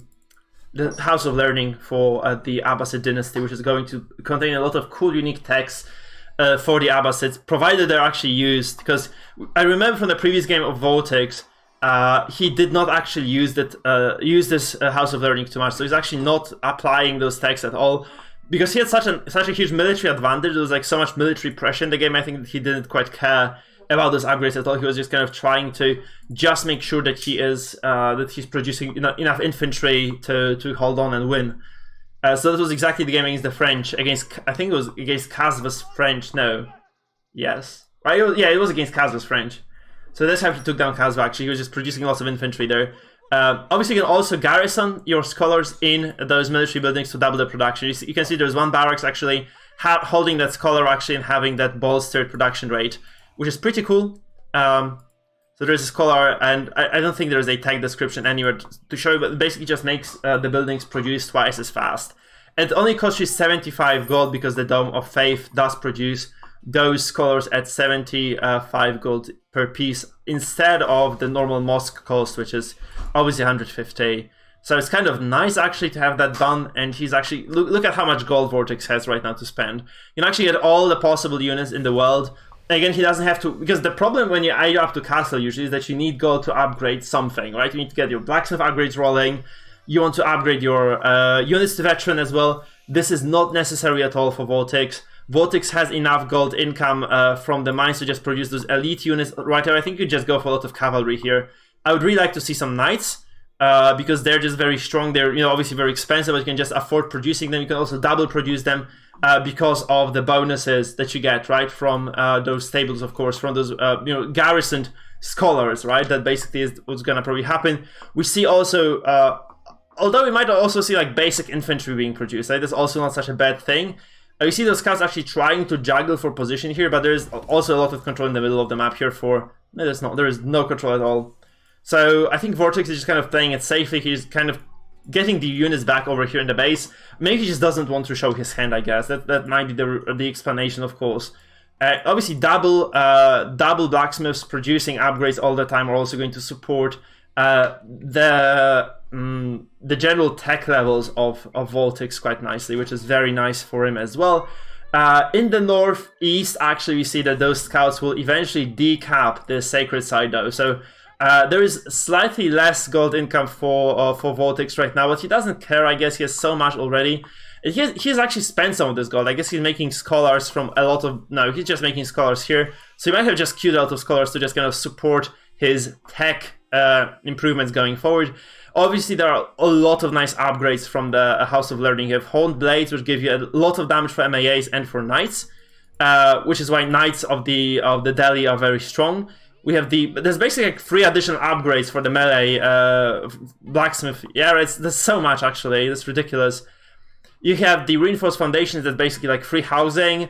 House of Learning for the Abbasid Dynasty, which is going to contain a lot of cool, unique texts for the Abbasids, provided they're actually used. Because I remember from the previous game of Vortix, he did not actually use this House of Learning too much, so he's actually not applying those texts at all. Because he had such a huge military advantage, there was like so much military pressure in the game, I think that he didn't quite care about those upgrades at all. He was just kind of trying to just make sure that he's producing enough infantry to hold on and win. So that was exactly the game against the French, I think it was against Casva's French, no. Yes. Yeah, it was against Casva's French. So that's how he took down Casva, actually. He was just producing lots of infantry there. Obviously, you can also garrison your scholars in those military buildings to double the production. You can see there's one barracks actually holding that scholar actually and having that bolstered production rate, which is pretty cool. So there's a scholar, and I don't think there's a tag description anywhere to show you, but it basically just makes the buildings produce twice as fast. And it only costs you 75 gold because the Dome of Faith does produce those scholars at 75 gold per piece instead of the normal mosque cost, which is obviously 150. So it's kind of nice actually to have that done, and he's actually look at how much gold Vortix has right now to spend. You can actually get all the possible units in the world. Again, he doesn't have to, because the problem when you add up to castle usually is that you need gold to upgrade something, right? You need to get your blacksmith upgrades rolling. You want to upgrade your units to veteran as well. This is not necessary at all for Vortix. Vortix has enough gold income from the mines to just produce those elite units right now. I think you just go for a lot of cavalry here. I would really like to see some knights because they're just very strong. They're obviously very expensive, but you can just afford producing them. You can also double produce them because of the bonuses that you get right from those stables, of course, from those garrisoned scholars, right? That basically is what's gonna probably happen. We see also, although we might also see like basic infantry being produced, right? That's also not such a bad thing. You see those scouts actually trying to juggle for position here, but there's also a lot of control in the middle of the map here there is no control at all. So I think Vortix is just kind of playing it safely. He's kind of getting the units back over here in the base. Maybe he just doesn't want to show his hand, I guess. That might be the explanation, of course. Obviously, double blacksmiths producing upgrades all the time are also going to support the general tech levels of Vortix quite nicely, which is very nice for him as well. In the northeast, actually, we see that those scouts will eventually decap the sacred side, though. So there is slightly less gold income for Vortix right now, but he doesn't care. I guess he has so much already. He has actually spent some of this gold. I guess he's making scholars from a lot of... No, he's just making scholars here. So he might have just queued a lot of scholars to just kind of support his tech improvements going forward. Obviously, there are a lot of nice upgrades from the House of Learning. You have Horned Blades, which give you a lot of damage for MAAs and for Knights, which is why Knights of the Delhi are very strong. We have there's basically like 3 additional upgrades for the melee blacksmith. Yeah, there's so much actually. It's ridiculous. You have the reinforced foundations that's basically like free housing,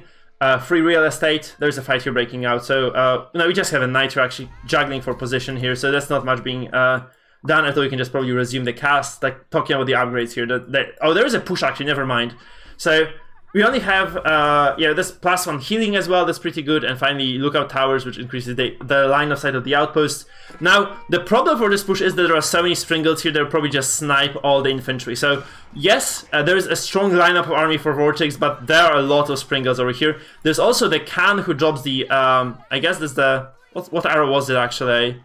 free real estate. There's a fight here breaking out. So we just have a knight who are actually juggling for position here. So that's not much being done. I thought we can just probably resume the cast. Like talking about the upgrades here. There is a push actually. Never mind. So we only have this +1 healing as well. That's pretty good. And finally, lookout towers, which increases the line of sight of the outpost. Now, the problem for this push is that there are so many Springles here that will probably just snipe all the infantry. So yes, there is a strong lineup of army for Vortix, but there are a lot of Springles over here. There's also the Khan who drops the I guess this the what arrow was it actually?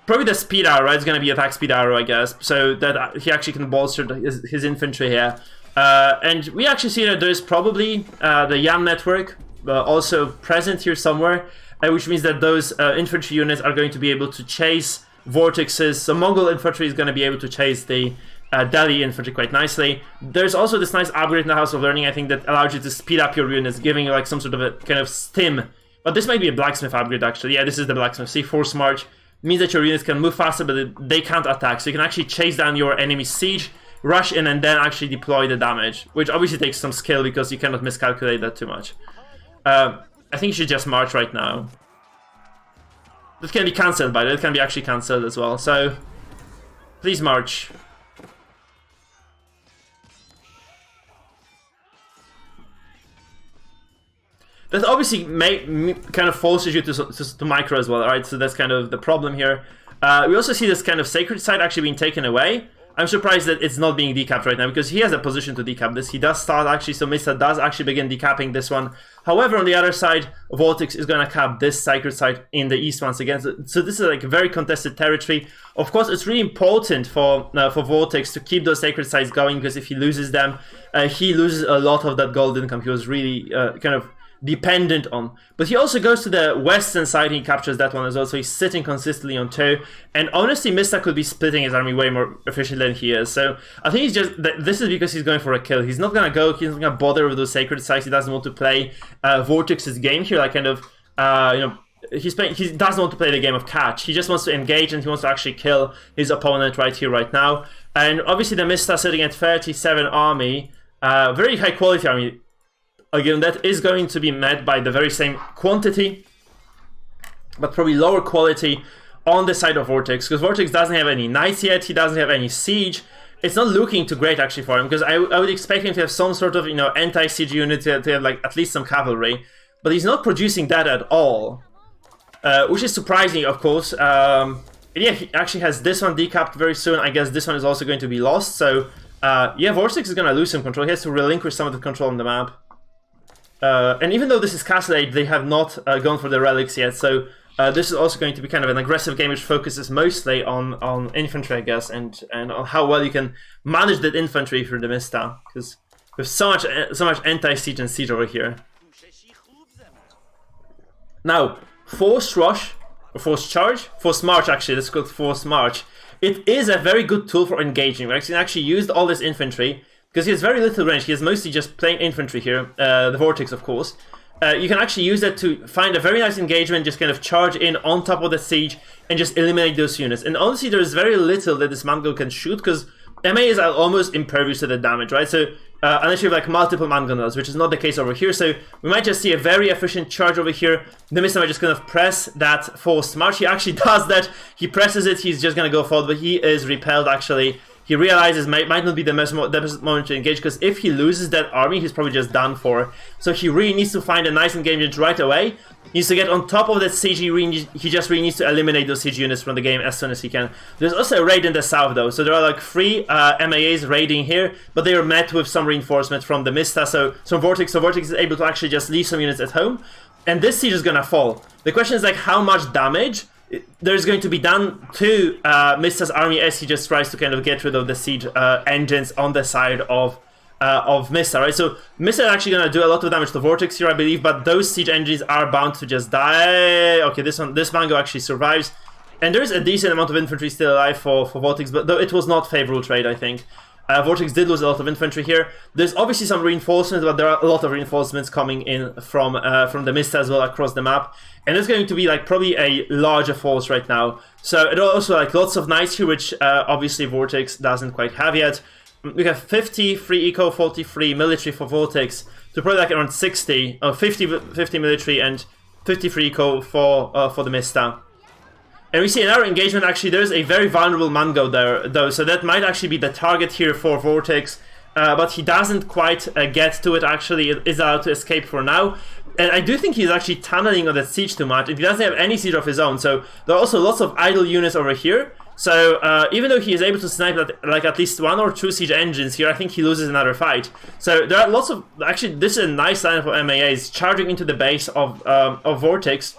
Probably the speed arrow, right? It's gonna be attack speed arrow, I guess. So that he actually can bolster his infantry here. And we actually see that there's probably the YAM network also present here somewhere, which means that those infantry units are going to be able to chase Vortixes. So Mongol infantry is going to be able to chase the Delhi infantry quite nicely. There's also this nice upgrade in the House of Learning, I think, that allows you to speed up your units, giving you like some sort of a kind of stim. But this might be a blacksmith upgrade actually. Yeah, this is the blacksmith. See, Force March means that your units can move faster, but they can't attack. So you can actually chase down your enemy's siege, rush in, and then actually deploy the damage, which obviously takes some skill because you cannot miscalculate that too much. I think you should just march right now. That can be cancelled, by the way. It can be actually cancelled as well. So Please march. That obviously kind of forces you to micro as well, right? So that's kind of the problem here. We also see this kind of sacred site actually being taken away. I'm surprised that it's not being decapped right now, because he has a position to decap this. He does start actually, so Mista does actually begin decapping this one. However, on the other side, Vortix is going to cap this sacred site in the east once again. So this is like a very contested territory. Of course, it's really important for Vortix to keep those sacred sites going, because if he loses them, he loses a lot of that gold income he was really kind of dependent on. But he also goes to the western side and he captures that one as well, so he's sitting consistently on 2. And honestly, Mista could be splitting his army way more efficiently than he is. So I think he's just, this is because he's going for a kill. He's not gonna go, he's not gonna bother with those sacred sites. He doesn't want to play Vortix's game here, like kind of, you know, he doesn't want to play the game of catch. He just wants to engage and he wants to actually kill his opponent right here, right now. And obviously the Mista sitting at 37 army, very high quality army. Again, that is going to be met by the very same quantity, but probably lower quality on the side of Vortix, because Vortix doesn't have any knights yet, he doesn't have any siege. It's not looking too great actually for him, because I would expect him to have some sort of, you know, anti-siege unit, to have like at least some cavalry, but he's not producing that at all, which is surprising, of course. And yeah, he actually has this one decapped very soon. I guess this one is also going to be lost, so yeah, Vortix is going to lose some control. He has to relinquish some of the control on the map. And even though this is Castle Age, they have not gone for the relics yet, so this is also going to be kind of an aggressive game which focuses mostly on infantry, I guess, and on how well you can manage that infantry for the Mista, because there's so much anti-siege and siege over here. Now, forced rush, or forced charge, forced march actually, this is called forced march. It is a very good tool for engaging, right? So you can actually use all this infantry, because he has very little range. He has mostly just plain infantry here, the Vortix, of course. You can actually use that to find a very nice engagement, just kind of charge in on top of the siege and just eliminate those units. And honestly, there's very little that this Mongol can shoot, because MA is almost impervious to the damage, right? So unless you have like multiple Mongols, which is not the case over here. So we might just see a very efficient charge over here. The Mista might just kind of press that forced march. He actually does that. He presses it. He's just going to go forward, but he is repelled actually. He realizes might not be the best moment to engage, because if he loses that army, he's probably just done for. So he really needs to find a nice engagement right away. He needs to get on top of that siege. He just really needs to eliminate those siege units from the game as soon as he can. There's also a raid in the south though, so there are like 3 MAAs raiding here, but they are met with some reinforcement from the Mista, so Vortix is able to actually just leave some units at home, and this siege is gonna fall. The question is like how much damage there's going to be done to Mista's army as he just tries to kind of get rid of the siege engines on the side of Mista, right? So Mista is actually going to do a lot of damage to Vortix here, I believe, but those siege engines are bound to just die. Okay, this Mango actually survives, and there's a decent amount of infantry still alive for Vortix, but though it was not favorable trade, I think. Vortix did lose a lot of infantry here. There's obviously some reinforcements, but there are a lot of reinforcements coming in from the Mista as well across the map. And there's going to be like probably a larger force right now. So it also like lots of knights here, which obviously Vortix doesn't quite have yet. We have 50 free eco, 43 military for Vortix, to probably like around 60, 50 military and 50 free eco for the Mista. And we see in our engagement, actually, there's a very vulnerable Mango there, though, so that might actually be the target here for Vortix, but he doesn't quite get to it, actually. It is allowed to escape for now. And I do think he's actually tunneling on that siege too much, and he doesn't have any siege of his own, so there are also lots of idle units over here. So even though he is able to snipe like at least 1 or 2 siege engines here, I think he loses another fight. So there are lots of, actually, this is a nice line for MAAs, charging into the base of Vortix.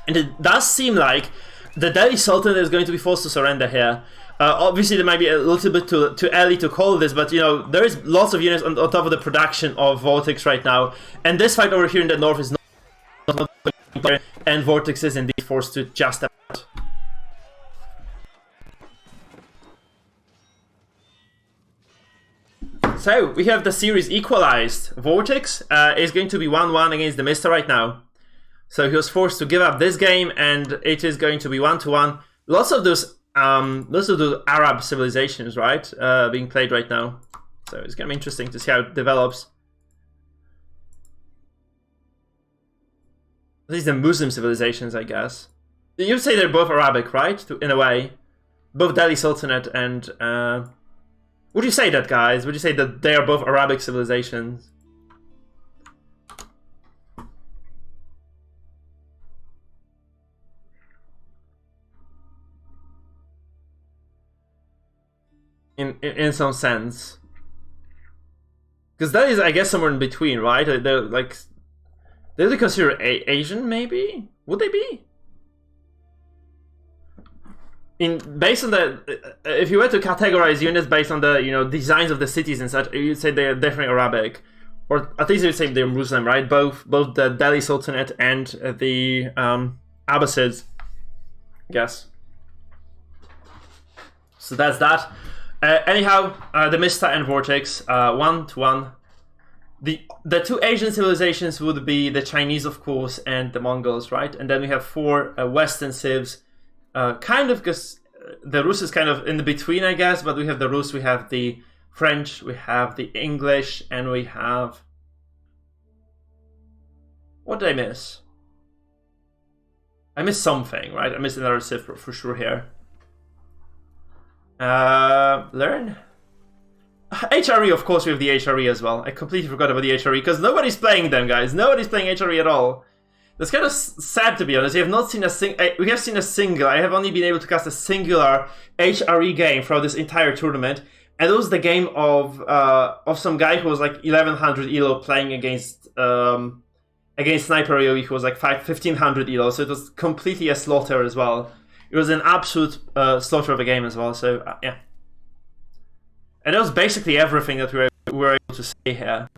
And it does seem like the Delhi Sultanate is going to be forced to surrender here. Obviously, there might be a little bit too early to call this, but you know, there is lots of units on top of the production of Vortix right now, and this fight over here in the north is not and Vortix is indeed forced to just about. So we have the series equalized. Vortix is going to be 1-1 against the Mista right now. So he was forced to give up this game, and it is going to be 1-1. Lots of those Arab civilizations, right, being played right now. So it's gonna be interesting to see how it develops. At least the Muslim civilizations, I guess. You'd say they're both Arabic, right? In a way. both Delhi Sultanate and would you say that, guys? Would you say that they are both Arabic civilizations? In some sense, because that is, I guess, somewhere in between, right? They're like, they're considered Asian, maybe? Would they be? Based on the, if you were to categorize units based on the designs of the cities and such, you'd say they're definitely Arabic, or at least you'd say they're Muslim, right? Both the Delhi Sultanate and the Abbasids, I guess. So that's that. Anyhow, TheMista and Vortix, 1-1. The two Asian civilizations would be the Chinese, of course, and the Mongols, right? And then we have 4 Western civs, kind of, because the Rus is kind of in the between, I guess. But we have the Rus, we have the French, we have the English, and we have, what did I miss? I missed something, right? I missed another civ for sure here. Learn? HRE, of course, we have the HRE as well. I completely forgot about the HRE, because nobody's playing them, guys. Nobody's playing HRE at all. That's kind of sad, to be honest. We have not seen we have seen a single. I have only been able to cast a singular HRE game throughout this entire tournament, and it was the game of some guy who was like 1100 elo playing against Sniper AoE, who was like 1500 elo. So it was completely a slaughter as well. It was an absolute slaughter of a game as well, so yeah. And that was basically everything that we were able to say here.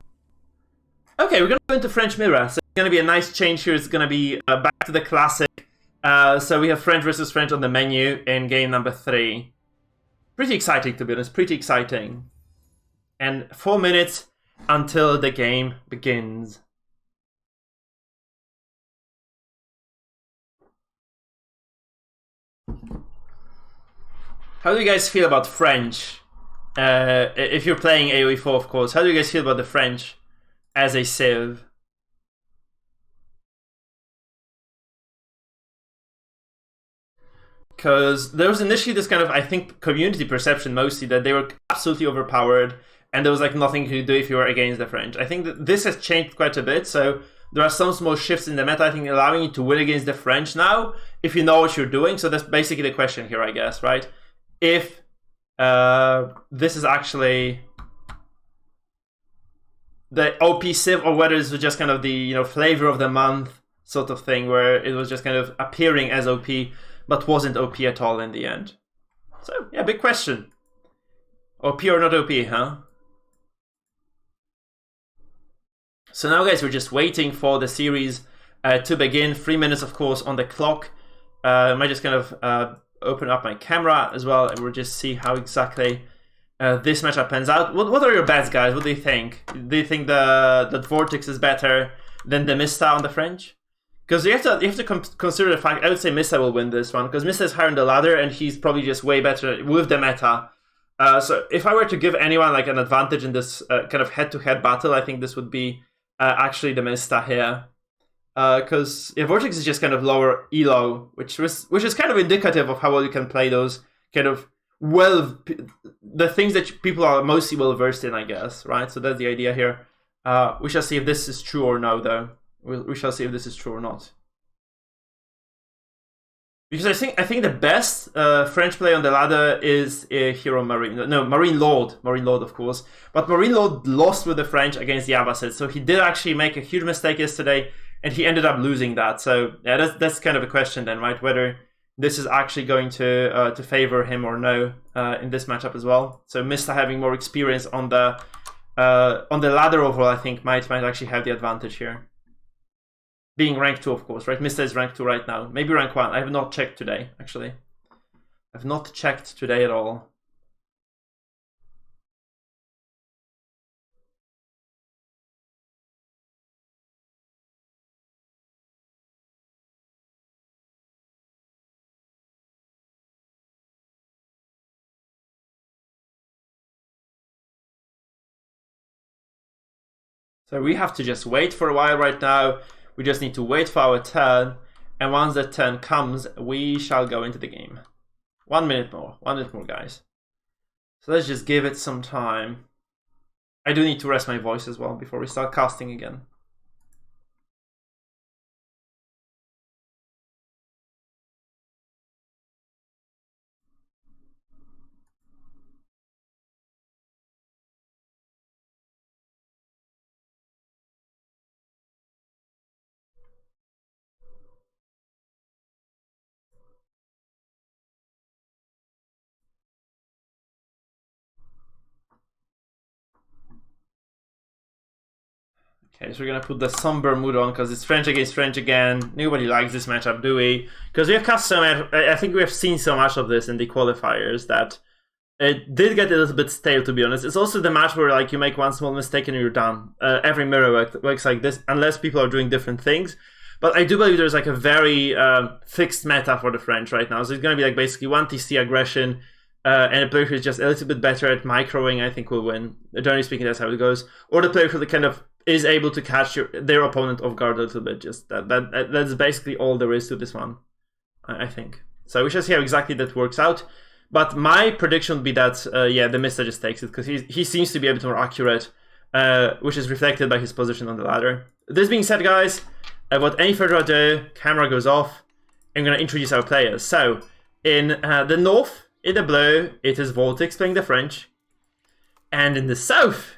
Okay, we're going to go into French Mirror, so it's going to be a nice change here. It's going to be back to the classic. So we have French versus French on the menu in game number 3. Pretty exciting, to be honest, pretty exciting. And 4 minutes until the game begins. How do you guys feel about French? If you're playing AoE4, of course. How do you guys feel about the French as a civ? Because there was initially this kind of, I think, community perception mostly that they were absolutely overpowered and there was like nothing to do if you were against the French. I think that this has changed quite a bit, so there are some small shifts in the meta, I think, allowing you to win against the French now if you know what you're doing. So that's basically the question here, I guess, right? If this is actually the OP civ, or whether it's just kind of the flavor of the month sort of thing, where it was just kind of appearing as OP but wasn't OP at all in the end. So yeah, big question. OP or not OP, huh? So now, guys, we're just waiting for the series to begin. 3 minutes, of course, on the clock. I might just kind of open up my camera as well, and we'll just see how exactly this matchup pans out. What are your bets, guys? What do you think? Do you think that Vortix is better than TheMista on the French? Because you have to consider the fact, I would say Mista will win this one, because Mista is higher on the ladder, and he's probably just way better with the meta. So if I were to give anyone like an advantage in this kind of head-to-head battle, I think this would be actually TheMista here. Because Vortix is just kind of lower elo, which is kind of indicative of how well you can play those kind of the things that people are mostly well versed in, I guess, right? So that's the idea here. We shall see if this is true or no, though. We shall see if this is true or not. Because I think the best French play on the ladder is Hero Marine. No, Marine Lord. Marine Lord, of course. But Marine Lord lost with the French against the Abbasid, so he did actually make a huge mistake yesterday, and he ended up losing that. So yeah, that's kind of a question then, right? Whether this is actually going to favor him or no in this matchup as well. So Mista having more experience on the ladder overall, I think might actually have the advantage here. Being rank 2, of course, right? Mista is rank 2 right now. Maybe rank 1. I have not checked today, actually. I've not checked today at all. So we have to just wait for a while right now. We just need to wait for our turn, and once that turn comes, we shall go into the game. 1 minute more. 1 minute more, guys. So let's just give it some time. I do need to rest my voice as well before we start casting again. Okay, so we're gonna put the somber mood on because it's French against French again. Nobody likes this matchup, do we? Because we have cast so much. I think we have seen so much of this in the qualifiers that it did get a little bit stale, to be honest. It's also the match where like you make one small mistake and you're done. Every mirror works like this, unless people are doing different things. But I do believe there's like a very fixed meta for the French right now. So it's gonna be like basically one TC aggression. And a player who's just a little bit better at microing, I think, will win. Generally speaking, that's how it goes. Or the player who kind of is able to catch their opponent off guard a little bit. Just that's basically all there is to this one, I think. So we shall see how exactly that works out. But my prediction would be that, yeah, TheMista just takes it because he seems to be a bit more accurate, which is reflected by his position on the ladder. This being said, guys, without any further ado, camera goes off. I'm going to introduce our players. So in the north, in the blue, it is Vortix playing the French. And in the south,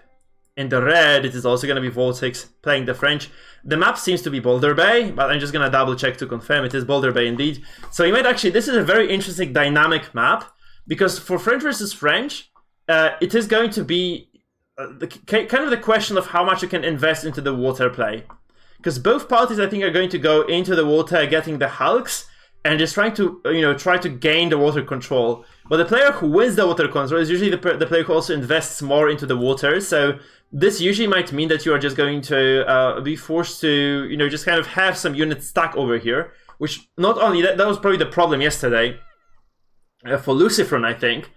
in the red, it is also going to be Vortix playing the French. The map seems to be Boulder Bay, but I'm just going to double check to confirm it is Boulder Bay indeed. So you might actually, this is a very interesting dynamic map, because for French versus French, it is going to be kind of the question of how much you can invest into the water play. Because both parties, I think, are going to go into the water getting the hulks, and just trying to, try to gain the water control. But the player who wins the water control is usually the player who also invests more into the water. So this usually might mean that you are just going to be forced to, just kind of have some units stuck over here. Which not only that was probably the problem yesterday for Lucifron, I think.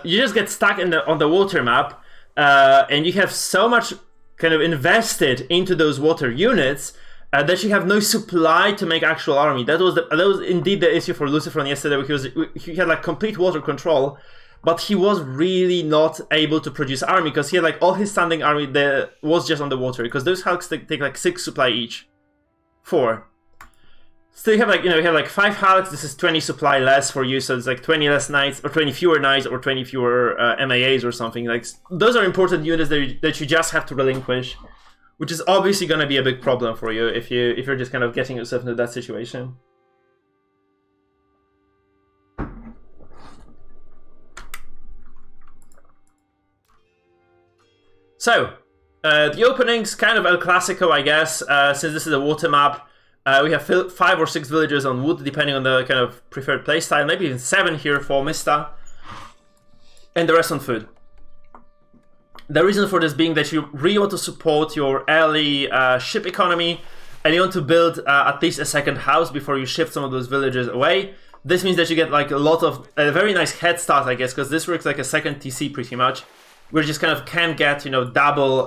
You just get stuck on the water map, and you have so much kind of invested into those water units. That you have no supply to make actual army. That was indeed the issue for Lucifron yesterday, because he had like complete water control, but he was really not able to produce army because he had like all his standing army there was just on the water, because those hulks take like 6 supply each. 4. So you have like, you have like 5 hulks. This is 20 supply less for you, so it's like 20 less knights, or 20 fewer knights, or 20 fewer MAAs or something. Like those are important units that you just have to relinquish. Which is obviously going to be a big problem for you if you're just kind of getting yourself into that situation. So, the openings, kind of El Clasico, I guess, since this is a water map. We have 5 or 6 villagers on wood, depending on the kind of preferred playstyle. Maybe even 7 here for Mista. And the rest on food. The reason for this being that you really want to support your early ship economy, and you want to build at least a second house before you shift some of those villagers away. This means that you get like a very nice head start, I guess, because this works like a second TC pretty much. We just kind of can get, double,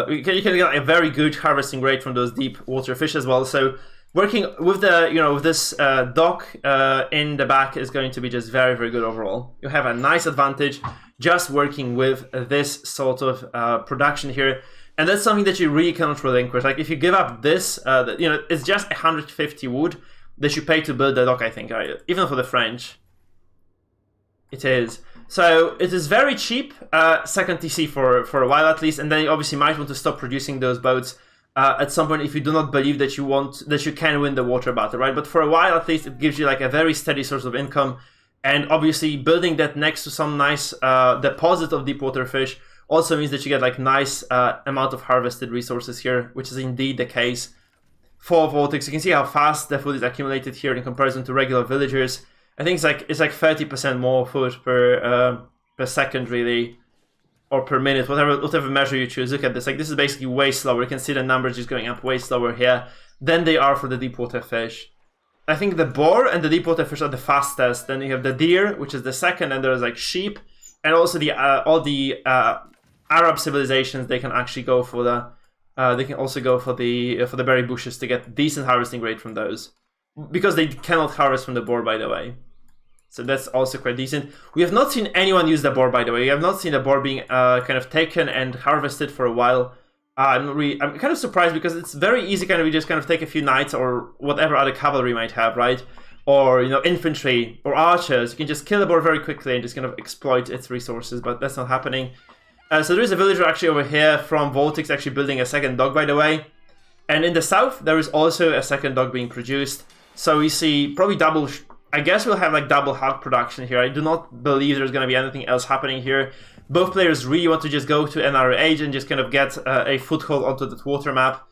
you can get a very good harvesting rate from those deep water fish as well. So working with the, with this dock in the back is going to be just very, very good overall. You have a nice advantage just working with this sort of production here. And that's something that you really cannot relinquish. Like if you give up this, it's just 150 wood that you pay to build the dock, I think, right? Even for the French. It is. So it is very cheap, second TC for a while at least, and then you obviously might want to stop producing those boats at some point if you do not believe that you can win the water battle, right? But for a while at least, it gives you like a very steady source of income. And obviously building that next to some nice deposit of deep water fish also means that you get like nice amount of harvested resources here, which is indeed the case for Vortix. You can see how fast the food is accumulated here in comparison to regular villagers. I think it's like 30% more food per second really, or per minute, whatever measure you choose. Look at this. Like this is basically way slower. You can see the numbers just going up way slower here than they are for the deep water fish. I think the boar and the deep water fish are the fastest. Then you have the deer, which is the second, and there's like sheep, and also the all the Arab civilizations. They can actually go for the they can also go for the berry bushes to get decent harvesting rate from those, because they cannot harvest from the boar, by the way. So that's also quite decent. We have not seen anyone use the boar, by the way. We have not seen the boar being kind of taken and harvested for a while. I'm kind of surprised because it's very easy kind of you just kind of take a few knights or whatever other cavalry might have, right? Or, you know, infantry or archers. You can just kill the boar very quickly and just kind of exploit its resources, but that's not happening. So there is a villager actually over here from Vortix actually building a second dog, by the way. And in the south, there is also a second dog being produced. So we see probably double... I guess we'll have like double Hulk production here. I do not believe there's going to be anything else happening here. Both players really want to just go to another age and just kind of get a foothold onto that water map.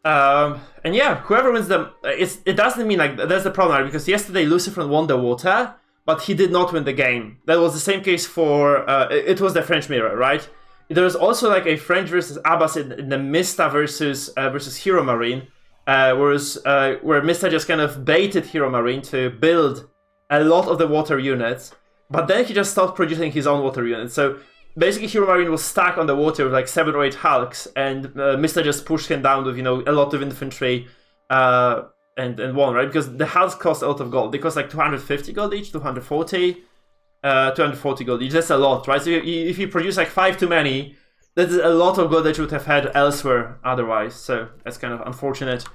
And yeah, whoever wins them, it doesn't mean like that's the problem, right? Because yesterday Lucifer won the water, but he did not win the game. That was the same case for it was the French mirror, right? There was also like a French versus Abbasid in the Mista versus Hero Marine, where Mista just kind of baited Hero Marine to build a lot of the water units. But then he just stopped producing his own water units. So basically Hero Marine was stuck on the water with like 7 or 8 Hulks, and Mista just pushed him down with, you know, a lot of infantry and won, right? Because the Hulks cost a lot of gold. They cost like 250 gold each, 240 gold each. That's a lot, right? So if you produce like 5 too many, that's a lot of gold that you would have had elsewhere otherwise. So that's kind of unfortunate.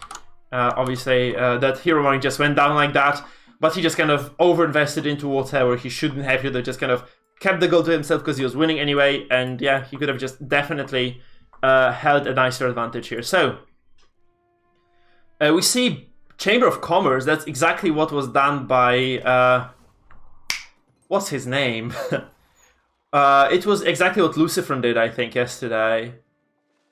Obviously, that Hero Marine just went down like that. But he just kind of overinvested into water where he shouldn't have. He just kind of kept the gold to himself because he was winning anyway. And yeah, he could have just definitely held a nicer advantage here. So we see Chamber of Commerce. That's exactly what was done by... what's his name? It was exactly what Lucifer did, I think, yesterday.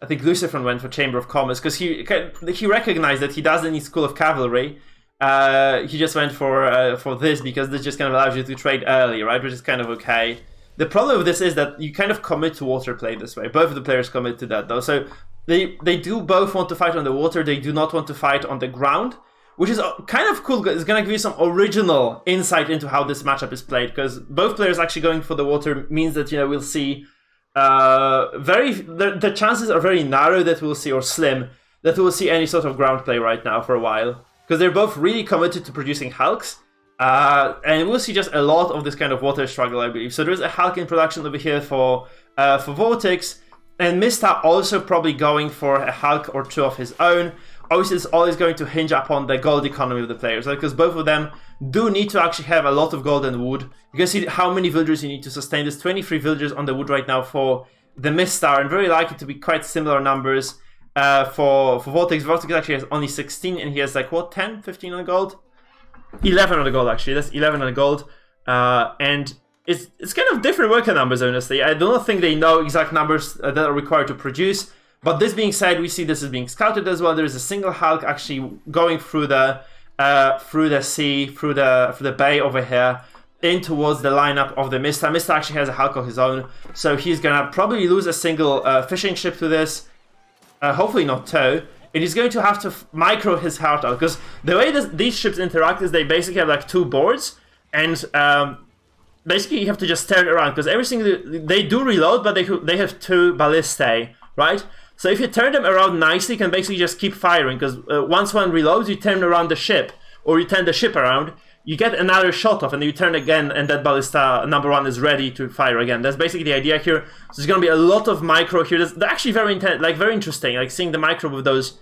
I think Lucifer went for Chamber of Commerce because he recognized that he doesn't need School of Cavalry. He just went for this because this just kind of allows you to trade early, right? Which is kind of okay. The problem with this is that you kind of commit to water play this way. Both of the players commit to that, though. So they do both want to fight on the water. They do not want to fight on the ground, which is kind of cool. It's going to give you some original insight into how this matchup is played, because both players actually going for the water means that, you know, we'll see the chances are very narrow that we'll see, or slim, that we'll see any sort of ground play right now for a while. Because they're both really committed to producing Hulks. And we'll see just a lot of this kind of water struggle, I believe. So there's a Hulk in production over here for Vortix. And Mista also probably going for a Hulk or 2 of his own. Obviously, it's always going to hinge upon the gold economy of the players, right? Because both of them do need to actually have a lot of gold and wood. You can see how many villagers you need to sustain. There's 23 villagers on the wood right now for the Mista, and very likely to be quite similar numbers for Vortix. Vortix actually has only 16, and he has like, what, 10, 15 on the gold? 11 on the gold, actually. That's 11 on the gold. And it's kind of different worker numbers, honestly. I don't think they know exact numbers that are required to produce. But this being said, we see this is being scouted as well. There is a single Hulk actually going through the sea, through the bay over here, in towards the lineup of the Mista. Mista actually has a Hulk of his own, so he's gonna probably lose a single fishing ship to this. Hopefully not tow. And he's going to have to micro his heart out, because the way these ships interact is they basically have like 2 boards, and basically you have to just turn around, because every single they do reload, but they have 2 ballistae, right? So if you turn them around nicely, you can basically just keep firing, because once one reloads, you turn around the ship, or you turn the ship around, you get another shot off, and then you turn again, and that ballista number 1 is ready to fire again. That's basically the idea here. So there's going to be a lot of micro here. They're actually very very interesting. Like seeing the micro with those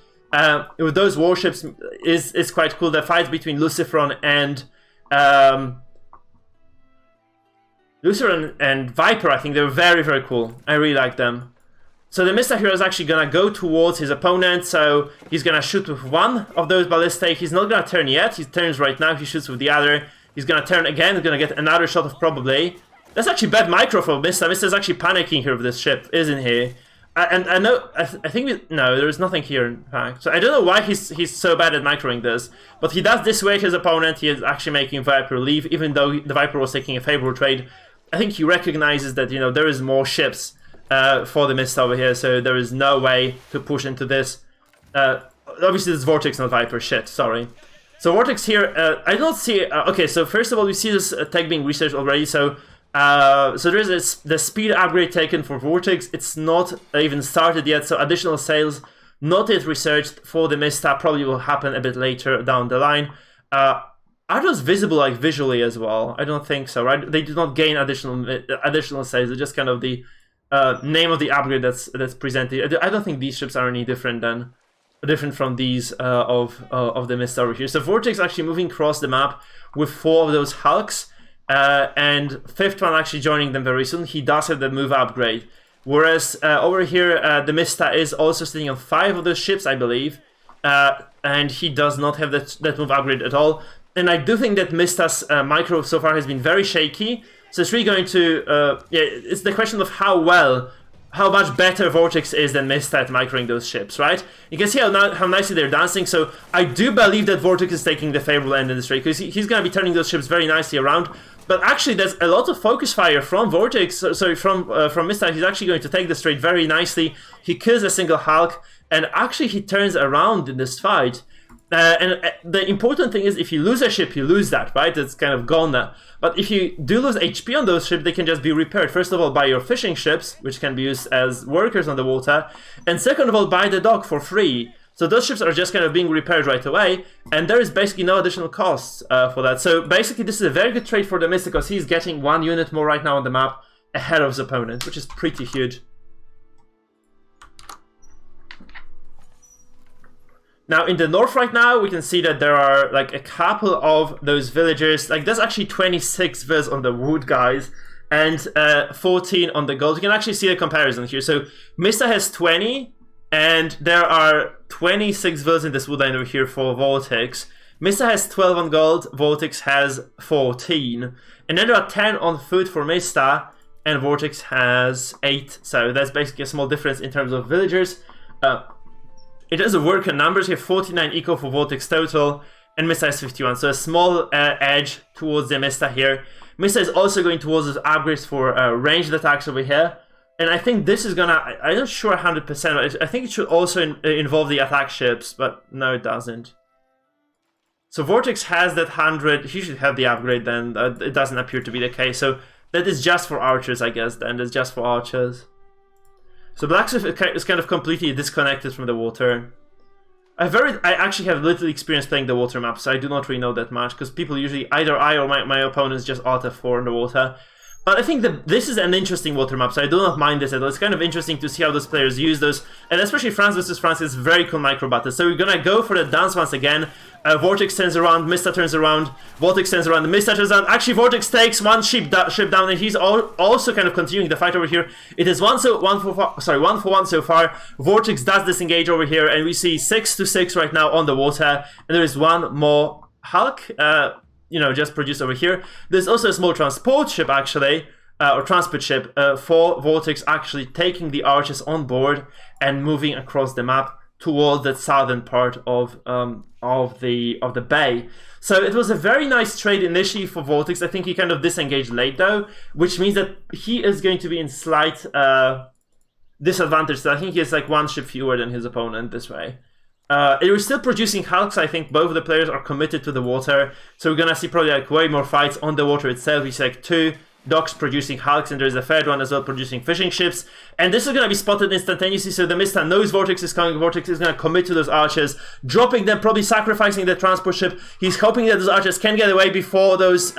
warships is quite cool. The fights between Lucifer and Viper, I think they're very, very cool. I really like them. So the Mista hero is actually going to go towards his opponent, so he's going to shoot with 1 of those ballistae. He's not going to turn yet, he turns right now, he shoots with the other. He's going to turn again, he's going to get another shot of probably. That's actually bad micro for Mista. Mista's actually panicking here with this ship, isn't he? And I know, I think, no, there's nothing here in fact. So I don't know why he's so bad at microing this, but he does dissuade his opponent. He is actually making Viper leave, even though the Viper was taking a favorable trade. I think he recognizes that, you know, there is more ships for the Mista over here, so there is no way to push into this. Obviously, this is Vortix, not Viper. Shit, sorry. So Vortix here, I don't see... okay, so first of all, we see this tech being researched already. So there is the speed upgrade taken for Vortix. It's not even started yet, so additional sales not yet researched for the Mista probably will happen a bit later down the line. are those visible like visually as well? I don't think so, right? They do not gain additional saves. They're just kind of the name of the upgrade that's presented. I don't think these ships are any different from these of the Mista over here. So Vortix actually moving across the map with 4 of those Hulks, and 5th one actually joining them very soon. He does have the move upgrade. Whereas over here, the Mista is also sitting on 5 of those ships, I believe, and he does not have that move upgrade at all. And I do think that Mista's micro so far has been very shaky, so it's really going to, it's the question of how much better Vortix is than Mista at microing those ships, right? You can see how nicely they're dancing, so I do believe that Vortix is taking the favorable end in this trade, because he's going to be turning those ships very nicely around. But actually, there's a lot of focus fire from Vortix, sorry, from Mista. He's actually going to take this trade very nicely. He kills a single Hulk, and actually he turns around in this fight. And the important thing is, if you lose a ship, you lose that, right? It's kind of gone now. But if you do lose HP on those ships, they can just be repaired. First of all, by your fishing ships, which can be used as workers on the water. And second of all, by the dock for free. So those ships are just kind of being repaired right away. And there is basically no additional costs for that. So basically, this is a very good trade for the Mista, because he's getting 1 unit more right now on the map ahead of his opponent, which is pretty huge. Now, in the north right now, we can see that there are, like, a couple of those villagers. Like, there's actually 26 villas on the wood, guys, and 14 on the gold. You can actually see a comparison here. So, Mista has 20, and there are 26 villas in this wood line over here for Vortix. Mista has 12 on gold, Vortix has 14. And then there are 10 on food for Mista, and Vortix has 8. So, that's basically a small difference in terms of villagers. It doesn't work in numbers. You have 49 eco for Vortix total, and Mista has 51. So a small edge towards the Mista here. Mista is also going towards those upgrades for ranged attacks over here. And I think this is gonna, I'm not sure 100%, I think it should also involve the attack ships, but no, it doesn't. So Vortix has that 100, he should have the upgrade then. It doesn't appear to be the case. So that is just for archers, I guess, then. That's just for archers. So Blacksmith is kind of completely disconnected from the water. I actually have little experience playing the water map, so I do not really know that much, because people usually, either I or my opponents just alt F4 in the water. But I think that this is an interesting water map, so I do not mind this at all. It's kind of interesting to see how those players use those, and especially France versus France is very cool micro battle. So we're gonna go for the dance once again. Vortix turns around, Mista turns around, Vortix turns around, Mista turns around. Actually, Vortix takes one ship down, and he's also kind of continuing the fight over here. It is 1 for 1 so far. Vortix does disengage over here, and we see 6-6 right now on the water, and there is one more Hulk, you know, just produced over here. There's also a small transport ship, actually, or transport ship for Vortix, actually taking the archers on board and moving across the map towards the southern part of the bay. So it was a very nice trade initially for Vortix. I think he kind of disengaged late though, which means that he is going to be in slight disadvantage. So I think he has like 1 ship fewer than his opponent this way. It was still producing Hulks. I think both of the players are committed to the water, so we're gonna see probably like way more fights on the water itself. We see like 2 docks producing Hulks, and there's a 3rd one as well producing fishing ships. And this is gonna be spotted instantaneously, so the Mista knows Vortix is coming. Vortix is gonna commit to those archers, dropping them, probably sacrificing the transport ship. He's hoping that those archers can get away before those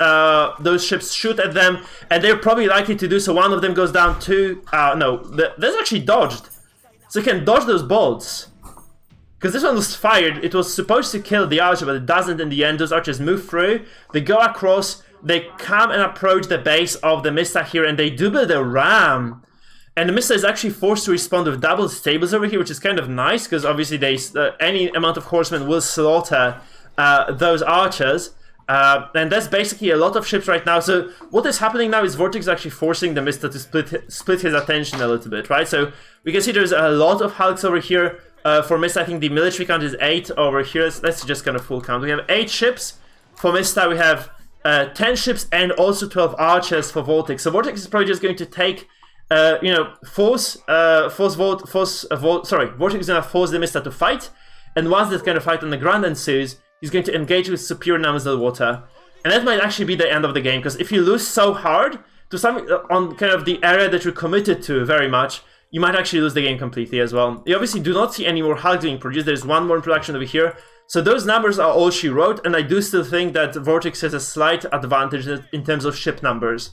ships shoot at them, and they're probably likely to do so. One of them goes down, 2. No, that's actually dodged, so he can dodge those bolts. Because this one was fired, it was supposed to kill the archer, but it doesn't in the end. Those archers move through, they go across, they come and approach the base of the Mista here, and they do build a ram. And the Mista is actually forced to respond with double stables over here, which is kind of nice, because obviously any amount of horsemen will slaughter those archers. And that's basically a lot of ships right now. So what is happening now is Vortix is actually forcing the Mista to split his attention a little bit, right? So we can see there's a lot of Hulks over here. For Mista, I think the military count is 8 over here. Let's just kind of full count. We have 8 ships. For Mista, we have 10 ships and also 12 archers for Vortix. So Vortix is probably just going to take, you know, Vortix is going to force the Mista to fight. And once that kind of fight on the ground ensues, he's going to engage with superior numbers of water. And that might actually be the end of the game, because if you lose so hard to some on kind of the area that you're committed to very much, you might actually lose the game completely as well. You obviously do not see any more Hulk being produced. There's one more in production over here. So those numbers are all she wrote, and I do still think that Vortix has a slight advantage in terms of ship numbers.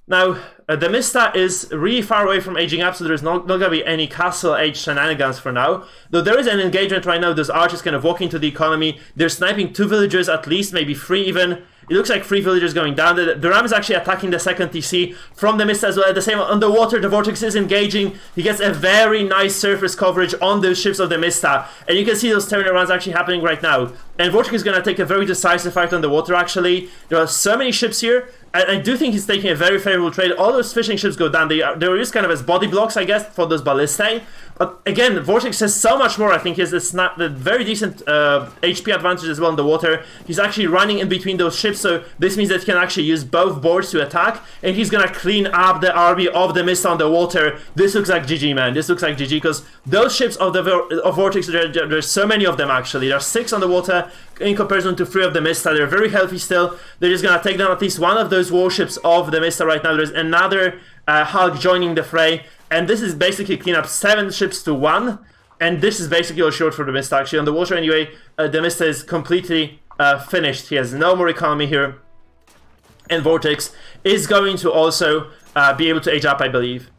Now, TheMista is really far away from aging up, so there's not going to be any castle age shenanigans for now. Though there is an engagement right now, those archers kind of walk into the economy. They're sniping 2 villagers at least, maybe 3 even. It looks like 3 villagers going down. The Ram is actually attacking the second TC from TheMista as well. At the same underwater, the Vortix is engaging. He gets a very nice surface coverage on those ships of TheMista. And you can see those terminal runs actually happening right now. And Vortix is going to take a very decisive fight on the water actually. There are so many ships here. I do think he's taking a very favorable trade. All those fishing ships go down. They were used kind of as body blocks, I guess, for those ballistae. But again, Vortix has so much more. I think he has the very decent HP advantage as well in the water. He's actually running in between those ships, so this means that he can actually use both boards to attack. And he's gonna clean up the army of TheMista on the water. This looks like GG, man. This looks like GG, because those ships of Vortix, there's so many of them actually. There are 6 on the water in comparison to 3 of TheMista. They're very healthy still. They're just gonna take down at least one of those warships of TheMista right now. There's another Hulk joining the fray. And this is basically clean up 7 ships to 1. And this is basically all short for TheMista actually. On the water anyway, TheMista is completely finished. He has no more economy here. And Vortix is going to also be able to age up, I believe.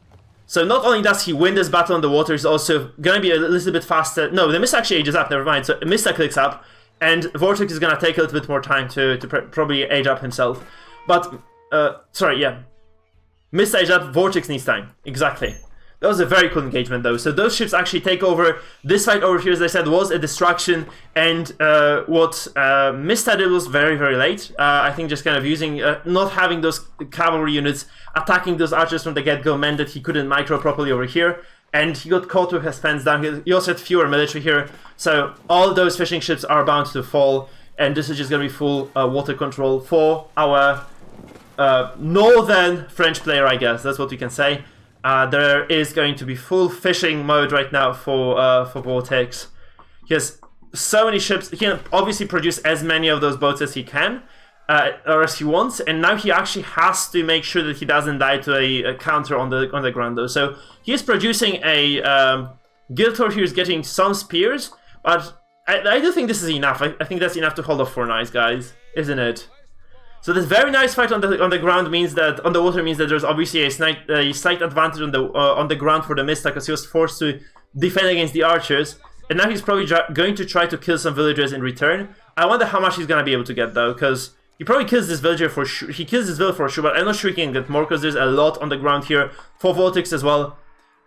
So not only does he win this battle on the water, he's also going to be a little bit faster. No, TheMista actually ages up, never mind. So TheMista clicks up. And Vortix is going to take a little bit more time to probably age up himself. But, sorry, yeah. Mista age up, Vortix needs time. Exactly. That was a very cool engagement though. So those ships actually take over. This fight over here, as I said, was a distraction. And what Mista did was very, very late. I think just kind of using, not having those cavalry units attacking those archers from the get-go meant that he couldn't micro properly over here. And he got caught with his pants down. He also had fewer military here. So all those fishing ships are bound to fall. And this is just going to be full water control for our northern French player, I guess. That's what we can say. There is going to be full fishing mode right now for Vortix. He has so many ships. He can obviously produce as many of those boats as he can, or as he wants. And now he actually has to make sure that he doesn't die to a counter on the ground, though. So he is producing a Guild Lord here is getting some spears, but I do think this is enough. I think that's enough to hold off 4 knights, guys, isn't it? So this very nice fight on the ground means that on the water means that there's obviously a slight advantage on the ground for TheMista, because he was forced to defend against the archers, and now he's probably going to try to kill some villagers in return. I wonder how much he's gonna be able to get though, because he probably kills this villager for sure. He kills this villager for sure, but I'm not sure he can get more because there's a lot on the ground here for Vortix as well.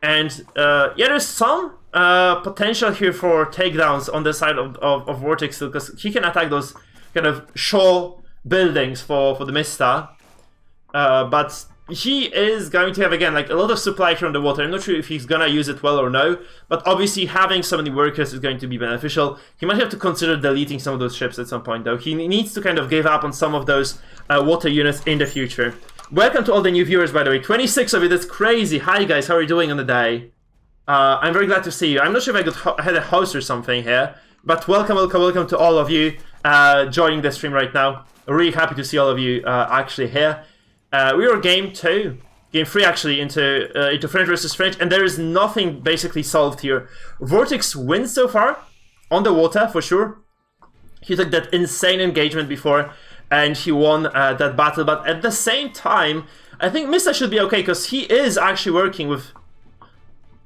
And yeah, there's some potential here for takedowns on the side of Vortix, because he can attack those kind of shore buildings for TheMista, but he is going to have again like a lot of supply here on the water. I'm not sure if he's gonna use it well or no, but obviously having so many workers is going to be beneficial. He might have to consider deleting some of those ships at some point though. He needs to kind of give up on some of those water units in the future. Welcome to all the new viewers, by the way. 26 of you, that's crazy. Hi guys, how are you doing on the day? I'm very glad to see you. I'm not sure if I had a host or something here, but welcome to all of you joining the stream right now. Really happy to see all of you actually here. We are game 2, game 3 actually into French versus French, and there is nothing basically solved here. Vortix wins so far on the water for sure. He took that insane engagement before, and he won that battle. But at the same time, I think Mista should be okay because he is actually working with.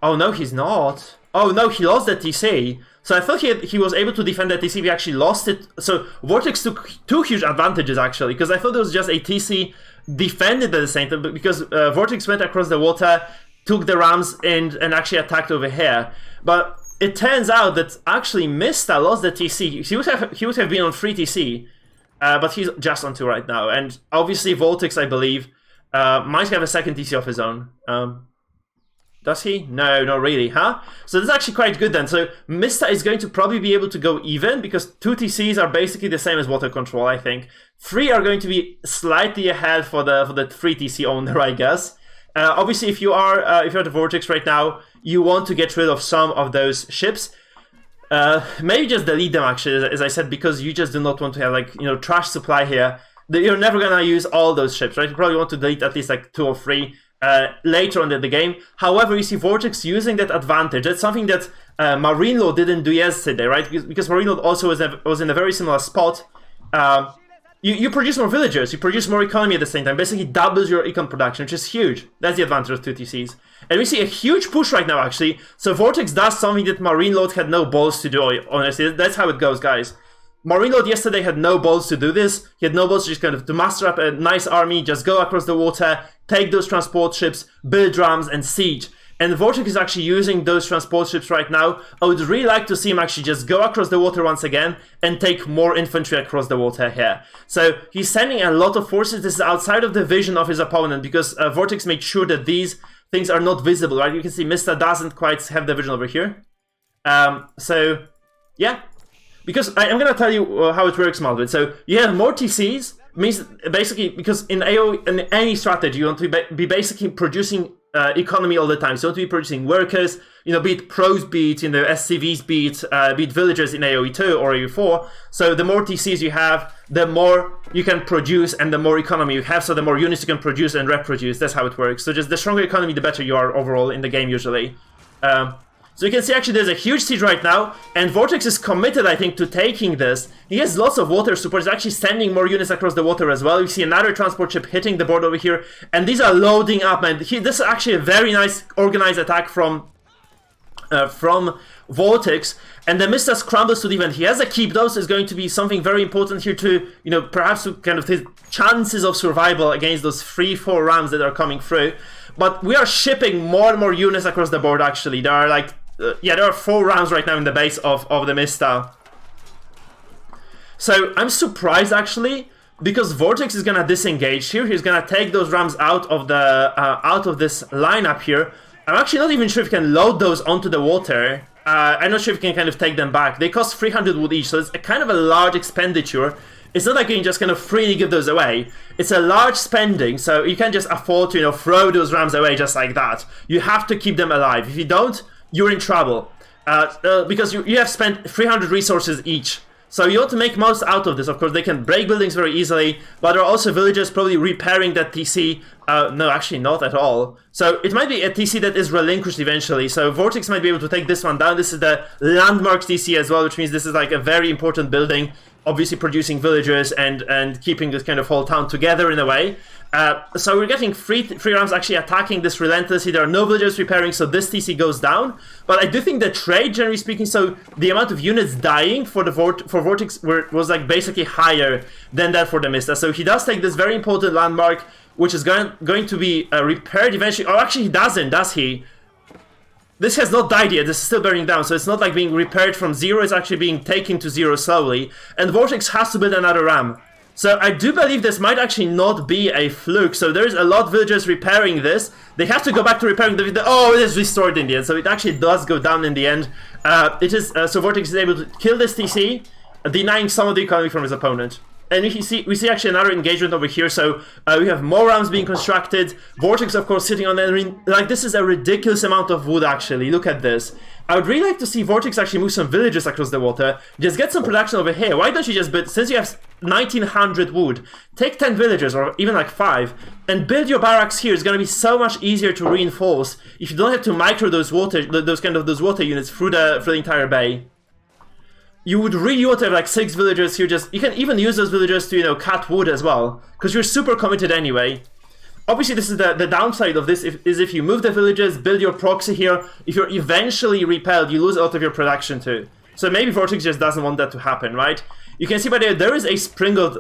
Oh no, he's not. Oh no, he lost that TC. So I thought he was able to defend that TC, he actually lost it. So Vortix took 2 huge advantages actually, because I thought it was just a TC defended at the same time, because Vortix went across the water, took the rams and actually attacked over here. But it turns out that actually Mista lost the TC. He would have been on 3 TC, but he's just on 2 right now. And obviously Vortix, I believe, might have a second TC of his own. Does he? No, not really, huh? So that's actually quite good then. So Mista is going to probably be able to go even, because 2 TCs are basically the same as water control, I think. 3 are going to be slightly ahead for the 3 TC owner, I guess. Obviously, if you're the Vortix right now, you want to get rid of some of those ships. Maybe just delete them actually, as I said, because you just do not want to have like, you know, trash supply here. You're never gonna use all those ships, right? You probably want to delete at least like 2 or 3. later on in the game. However, you see Vortix using that advantage. That's something that Marine Lord didn't do yesterday, right? Because Marine Lord also was in a very similar spot. You produce more villagers, you produce more economy at the same time, basically doubles your econ production, which is huge. That's the advantage of 2 TCs. And we see a huge push right now, actually. So Vortix does something that Marine Lord had no balls to do, honestly. That's how it goes, guys. Marine Lord yesterday had no balls to do this. He had no balls to just kind of to muster up a nice army, just go across the water, take those transport ships, build rams, and siege. And Vortix is actually using those transport ships right now. I would really like to see him actually just go across the water once again and take more infantry across the water here. So he's sending a lot of forces. This is outside of the vision of his opponent because Vortix made sure that these things are not visible, right? You can see Mista doesn't quite have the vision over here. So, yeah. Because I'm going to tell you how it works, Malvin. So you have more TCs, means basically because in AoE, in any strategy, you want to be basically producing economy all the time. So you want to be producing workers, you know, be it pros, be it, you know, SCVs, be it villagers in AoE 2 or AoE 4. So the more TCs you have, the more you can produce and the more economy you have, so the more units you can produce and reproduce. That's how it works. So just the stronger economy, the better you are overall in the game usually. So you can see actually there's a huge siege right now, and Vortix is committed, I think, to taking this. He has lots of water support. He's actually sending more units across the water as well. You see another transport ship hitting the board over here, and these are loading up, man. This is actually a very nice organized attack from Vortix, and TheMista scrambles to defend. He has a keep, though, so it's going to be something very important here to, you know, perhaps to kind of his chances of survival against those 3-4 rams that are coming through. But we are shipping more and more units across the board, actually. There are like there are 4 rounds right now in the base of TheMista. So I'm surprised actually, because Vortix is gonna disengage here. He's gonna take those rams out of this lineup here. I'm actually not even sure if he can load those onto the water. I'm not sure if he can kind of take them back. They cost 300 wood each, so it's a kind of a large expenditure. It's not like you can just kind of freely give those away. It's a large spending, so you can't just afford to, you know, throw those rams away just like that. You have to keep them alive. If you don't, you're in trouble. Because you have spent 300 resources each. So you want to make most out of this. Of course, they can break buildings very easily, but there are also villagers probably repairing that TC. No, actually not at all. So it might be a TC that is relinquished eventually. So Vortix might be able to take this one down. This is the landmark TC as well, which means this is like a very important building. Obviously producing villagers and keeping this kind of whole town together in a way. So we're getting three rams actually attacking this relentlessly. There are no villagers repairing, so this TC goes down. But I do think the trade, generally speaking, so the amount of units dying for Vortix was like basically higher than that for TheMista. So he does take this very important landmark, which is going to be repaired eventually. Or actually he doesn't, does he? This has not died yet, this is still burning down, so it's not like being repaired from 0, it's actually being taken to 0 slowly. And Vortix has to build another ram. So I do believe this might actually not be a fluke. So there's a lot of villagers repairing this. They have to go back to repairing oh, it is restored in the end. So it actually does go down in the end. So Vortix is able to kill this TC, denying some of the economy from his opponent. And we see actually another engagement over here, so we have more rams being constructed. Vortix, of course, sitting on the... Like, this is a ridiculous amount of wood, actually. Look at this. I would really like to see Vortix actually move some villagers across the water. Just get some production over here. Why don't you just build... Since you have 1900 wood, take 10 villagers, or even like 5, and build your barracks here. It's going to be so much easier to reinforce if you don't have to micro those water units through the entire bay. You would really want to have like 6 villagers here. You can even use those villagers to, you know, cut wood as well, because you're super committed anyway. Obviously, this is the downside of this, is if you move the villagers, build your proxy here, if you're eventually repelled, you lose a lot of your production too. So maybe Vortix just doesn't want that to happen, right? You can see by there is a Springled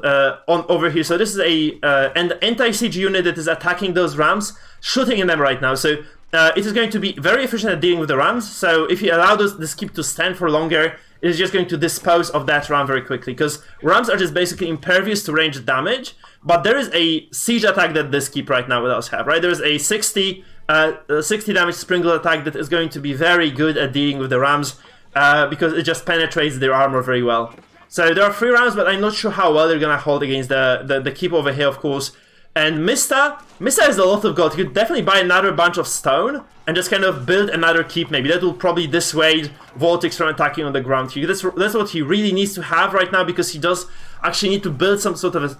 over here. So this is an anti-siege unit that is attacking those rams, shooting in them right now. So it is going to be very efficient at dealing with the rams. So if you allow this keep to stand for longer, it is just going to dispose of that ram very quickly, because rams are just basically impervious to ranged damage. But there is a siege attack that this keep right now does have, right? There's a 60 damage Springled attack that is going to be very good at dealing with the rams, because it just penetrates their armor very well. So there are 3 rams, but I'm not sure how well they're gonna hold against the keep over here, of course. And Mista has a lot of gold. He could definitely buy another bunch of stone and just kind of build another keep maybe. That will probably dissuade Vortix from attacking on the ground here. That's what he really needs to have right now, because he does actually need to build some sort of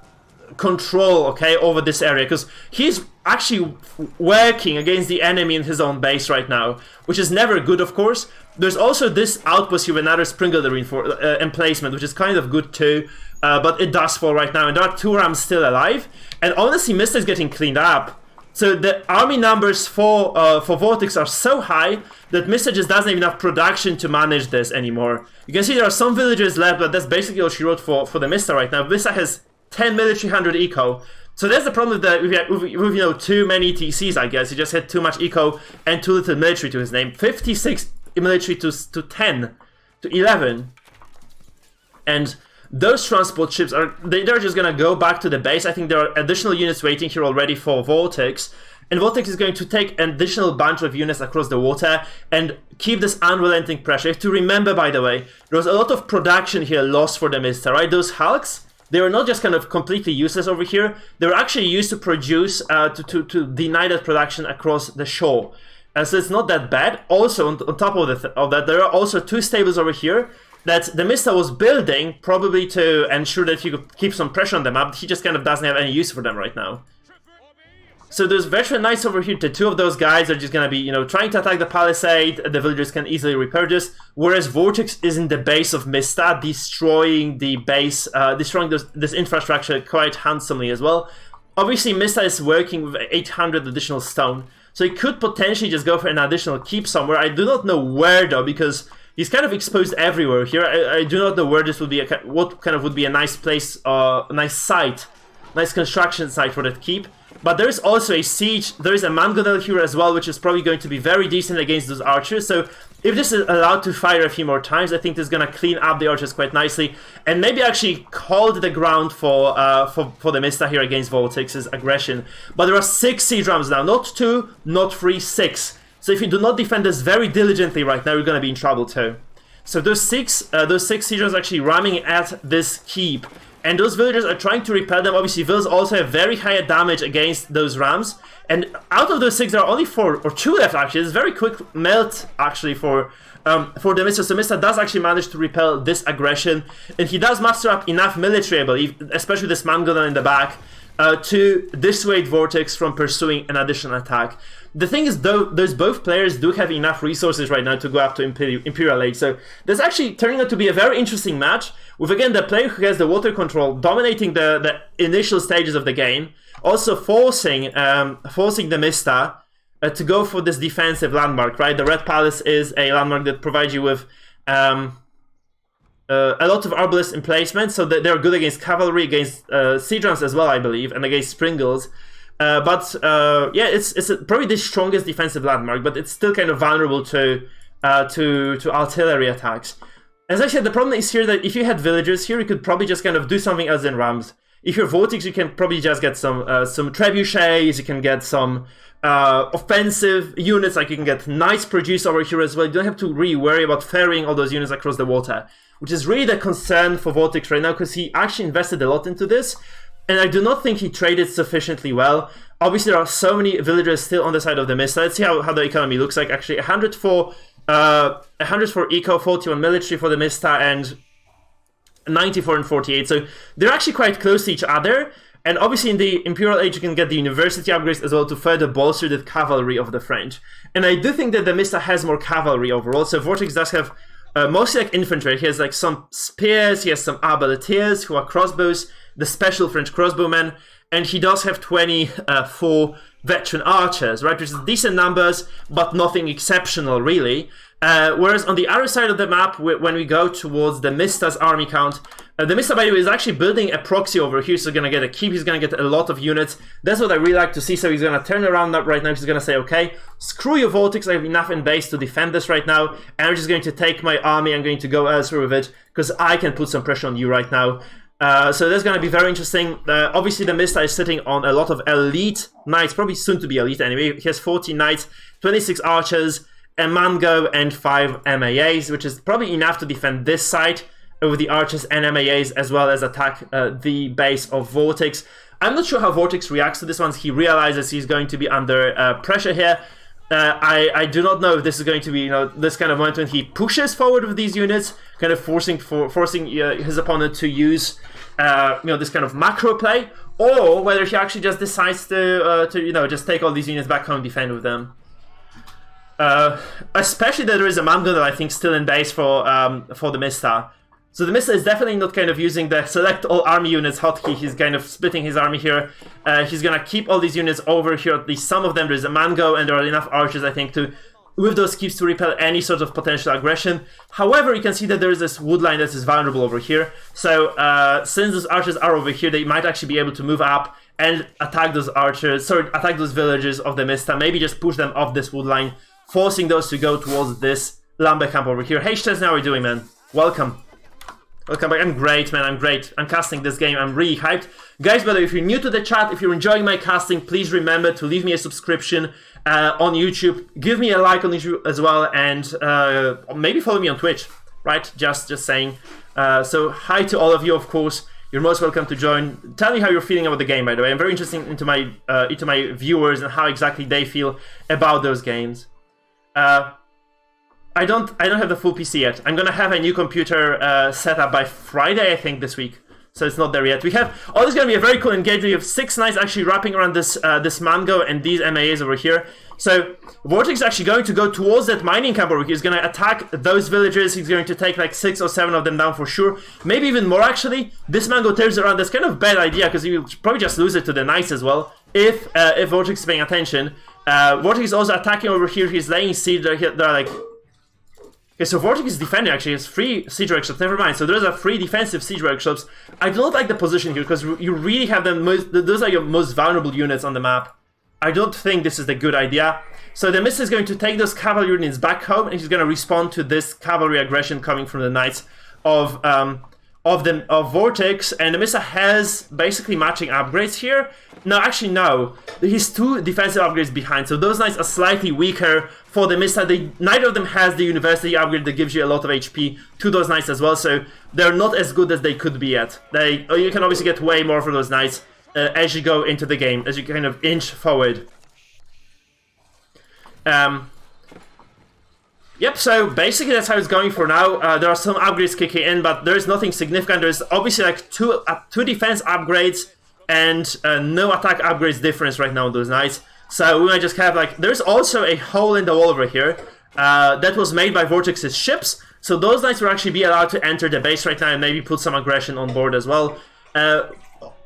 control, okay, over this area, because he's actually working against the enemy in his own base right now, which is never good, of course. There's also this outpost here with another sprinkler emplacement, which is kind of good too, but it does fall right now, and there are 2 rams still alive, and honestly, Mista is getting cleaned up. So the army numbers for Vortix are so high that Mista just doesn't have enough production to manage this anymore. You can see there are some villagers left, but that's basically all she wrote for the Mista right now. Mista has 10 military, 100 eco. So that's the problem with you know, too many TCs, I guess. He just had too much eco and too little military to his name. 56 military to 10, to 11. And those transport ships they're just gonna go back to the base. I think there are additional units waiting here already for Vortix. And Vortix is going to take an additional bunch of units across the water and keep this unrelenting pressure. You have to remember, by the way, there was a lot of production here lost for the Mista, right? Those hulks, they were not just kind of completely useless over here. They were actually used to produce, to deny that production across the shore. So it's not that bad. Also, on top of that, there are also 2 stables over here that the Mista was building, probably to ensure that he could keep some pressure on the map. He just kind of doesn't have any use for them right now. So there's veteran knights over here. The 2 of those guys are just gonna be, you know, trying to attack the palisade. The villagers can easily repair this. Whereas Vortix is in the base of Mista, destroying the base, destroying this infrastructure quite handsomely as well. Obviously, Mista is working with 800 additional stone, so he could potentially just go for an additional keep somewhere. I do not know where though, because he's kind of exposed everywhere here. I do not know where this would be. What kind of would be a nice place, a nice site, nice construction site for that keep. But there is also a siege. There is a mangonel here as well, which is probably going to be very decent against those archers. So if this is allowed to fire a few more times, I think this is going to clean up the archers quite nicely, and maybe actually hold the ground for the Mista here against Vortix's aggression. But there are 6 siege rams now, not 2, not 3, 6. So if you do not defend this very diligently right now, you're going to be in trouble too. So those six siege rams are actually ramming at this keep. And those villagers are trying to repel them. Obviously, vills also have very high damage against those rams. And out of those 6, there are only 4 or 2 left. Actually, it's a very quick melt actually for the Mista. So Mista does actually manage to repel this aggression, and he does muster up enough military, I believe, especially this mangonel in the back, to dissuade Vortix from pursuing an additional attack. The thing is, though, those both players do have enough resources right now to go up to Imperial Age, so that's actually turning out to be a very interesting match, with again the player who has the water control dominating the initial stages of the game, also forcing the Mista to go for this defensive landmark, right? The Red Palace is a landmark that provides you with a lot of arbalists emplacement, so that they're good against cavalry, against siege rams as well, I believe, and against springles. Yeah, it's probably the strongest defensive landmark, but it's still kind of vulnerable to artillery attacks. As I said, the problem is here that if you had villagers here, you could probably just kind of do something else than rams. If you're Vortix, you can probably just get some trebuchets, you can get some offensive units, like you can get knights produced over here as well. You don't have to really worry about ferrying all those units across the water, which is really the concern for Vortix right now, because he actually invested a lot into this, and I do not think he traded sufficiently well. Obviously, there are so many villagers still on the side of the Mista. Let's see how the economy looks like. Actually, 100 for eco, 41 military for the Mista, and 94 and 48. So they're actually quite close to each other. And obviously, in the Imperial Age, you can get the university upgrades as well to further bolster the cavalry of the French. And I do think that the Mista has more cavalry overall. So Vortix does have mostly like infantry. He has like some spears, he has some arbaletiers who are crossbows, the special French crossbowmen, and he does have 24 veteran archers, right, which is decent numbers, but nothing exceptional really. Whereas on the other side of the map, when we go towards the Mista's army count, the Mista, by the way, is actually building a proxy over here, so he's gonna get a keep, he's gonna get a lot of units. That's what I really like to see, so he's gonna turn around right now, he's gonna say, okay, screw you Vortix, I have enough in base to defend this right now, and I'm just going to take my army, I'm going to go elsewhere with it, because I can put some pressure on you right now. So that's going to be very interesting. Obviously, the Mista is sitting on a lot of elite knights, probably soon to be elite anyway. He has 40 knights, 26 archers, a mango, and 5 MAAs, which is probably enough to defend this side with the archers and MAAs, as well as attack the base of Vortix. I'm not sure how Vortix reacts to this once he realizes he's going to be under pressure here. I do not know if this is going to be, you know, this kind of moment when he pushes forward with these units, kind of forcing his opponent to use this kind of macro play, or whether he actually just decides to just take all these units back home and defend with them. Especially that there is a Mamgo that I think still in base for TheMista. So TheMista is definitely not kind of using the select all army units hotkey. He's kind of splitting his army here. He's gonna keep all these units over here, at least some of them. There's a Mango and there are enough archers, I think, to with those keeps to repel any sort of potential aggression. However, you can see that there is this wood line that is vulnerable over here. So since those archers are over here, they might actually be able to move up and attack those archers, attack those villages of TheMista, maybe just push them off this wood line, forcing those to go towards this lumber camp over here. Hey Chesney, how are you doing, man? Welcome. Welcome back. I'm great, man. I'm great. I'm casting this game. I'm really hyped. Guys, by the way, if you're new to the chat, if you're enjoying my casting, please remember to leave me a subscription on YouTube. Give me a like on YouTube as well, and maybe follow me on Twitch, right? Just saying. So hi to all of you, of course. You're most welcome to join. Tell me how you're feeling about the game, by the way. I'm very interested into my viewers and how exactly they feel about those games. I don't have the full PC yet. I'm gonna have a new computer set up by Friday, I think, this week. So it's not there yet. We have this is gonna be a very cool engagement. We have 6 knights actually wrapping around this Mango and these MAAs over here. So Vortix is actually going to go towards that mining camp over here. He's gonna attack those villages. He's going to take like 6 or 7 of them down for sure. Maybe even more actually. This Mango tears around. That's kind of a bad idea because he will probably just lose it to the knights as well. If Vortix is paying attention. Vortix is also attacking over here. He's laying siege. They're like. Okay, so Vortix is defending actually, he has 3 siege workshops, never mind. So those are 3 defensive siege workshops. I don't like the position here because you really have those are your most vulnerable units on the map. I don't think this is the good idea. So TheMista is going to take those cavalry units back home and he's going to respond to this cavalry aggression coming from the knights of Vortix, and TheMista has basically matching upgrades here. No, actually no. He's 2 defensive upgrades behind, so those knights are slightly weaker for TheMista. Neither of them has the university upgrade that gives you a lot of HP to those knights as well, so they're not as good as they could be yet. You can obviously get way more for those knights as you go into the game, as you kind of inch forward. Yep, so basically that's how it's going for now. There are some upgrades kicking in, but there's nothing significant. There's obviously like two defense upgrades and no attack upgrades difference right now on those knights. So we might just have like, there's also a hole in the wall over here that was made by Vortix's ships. So those knights will actually be allowed to enter the base right now and maybe put some aggression on board as well.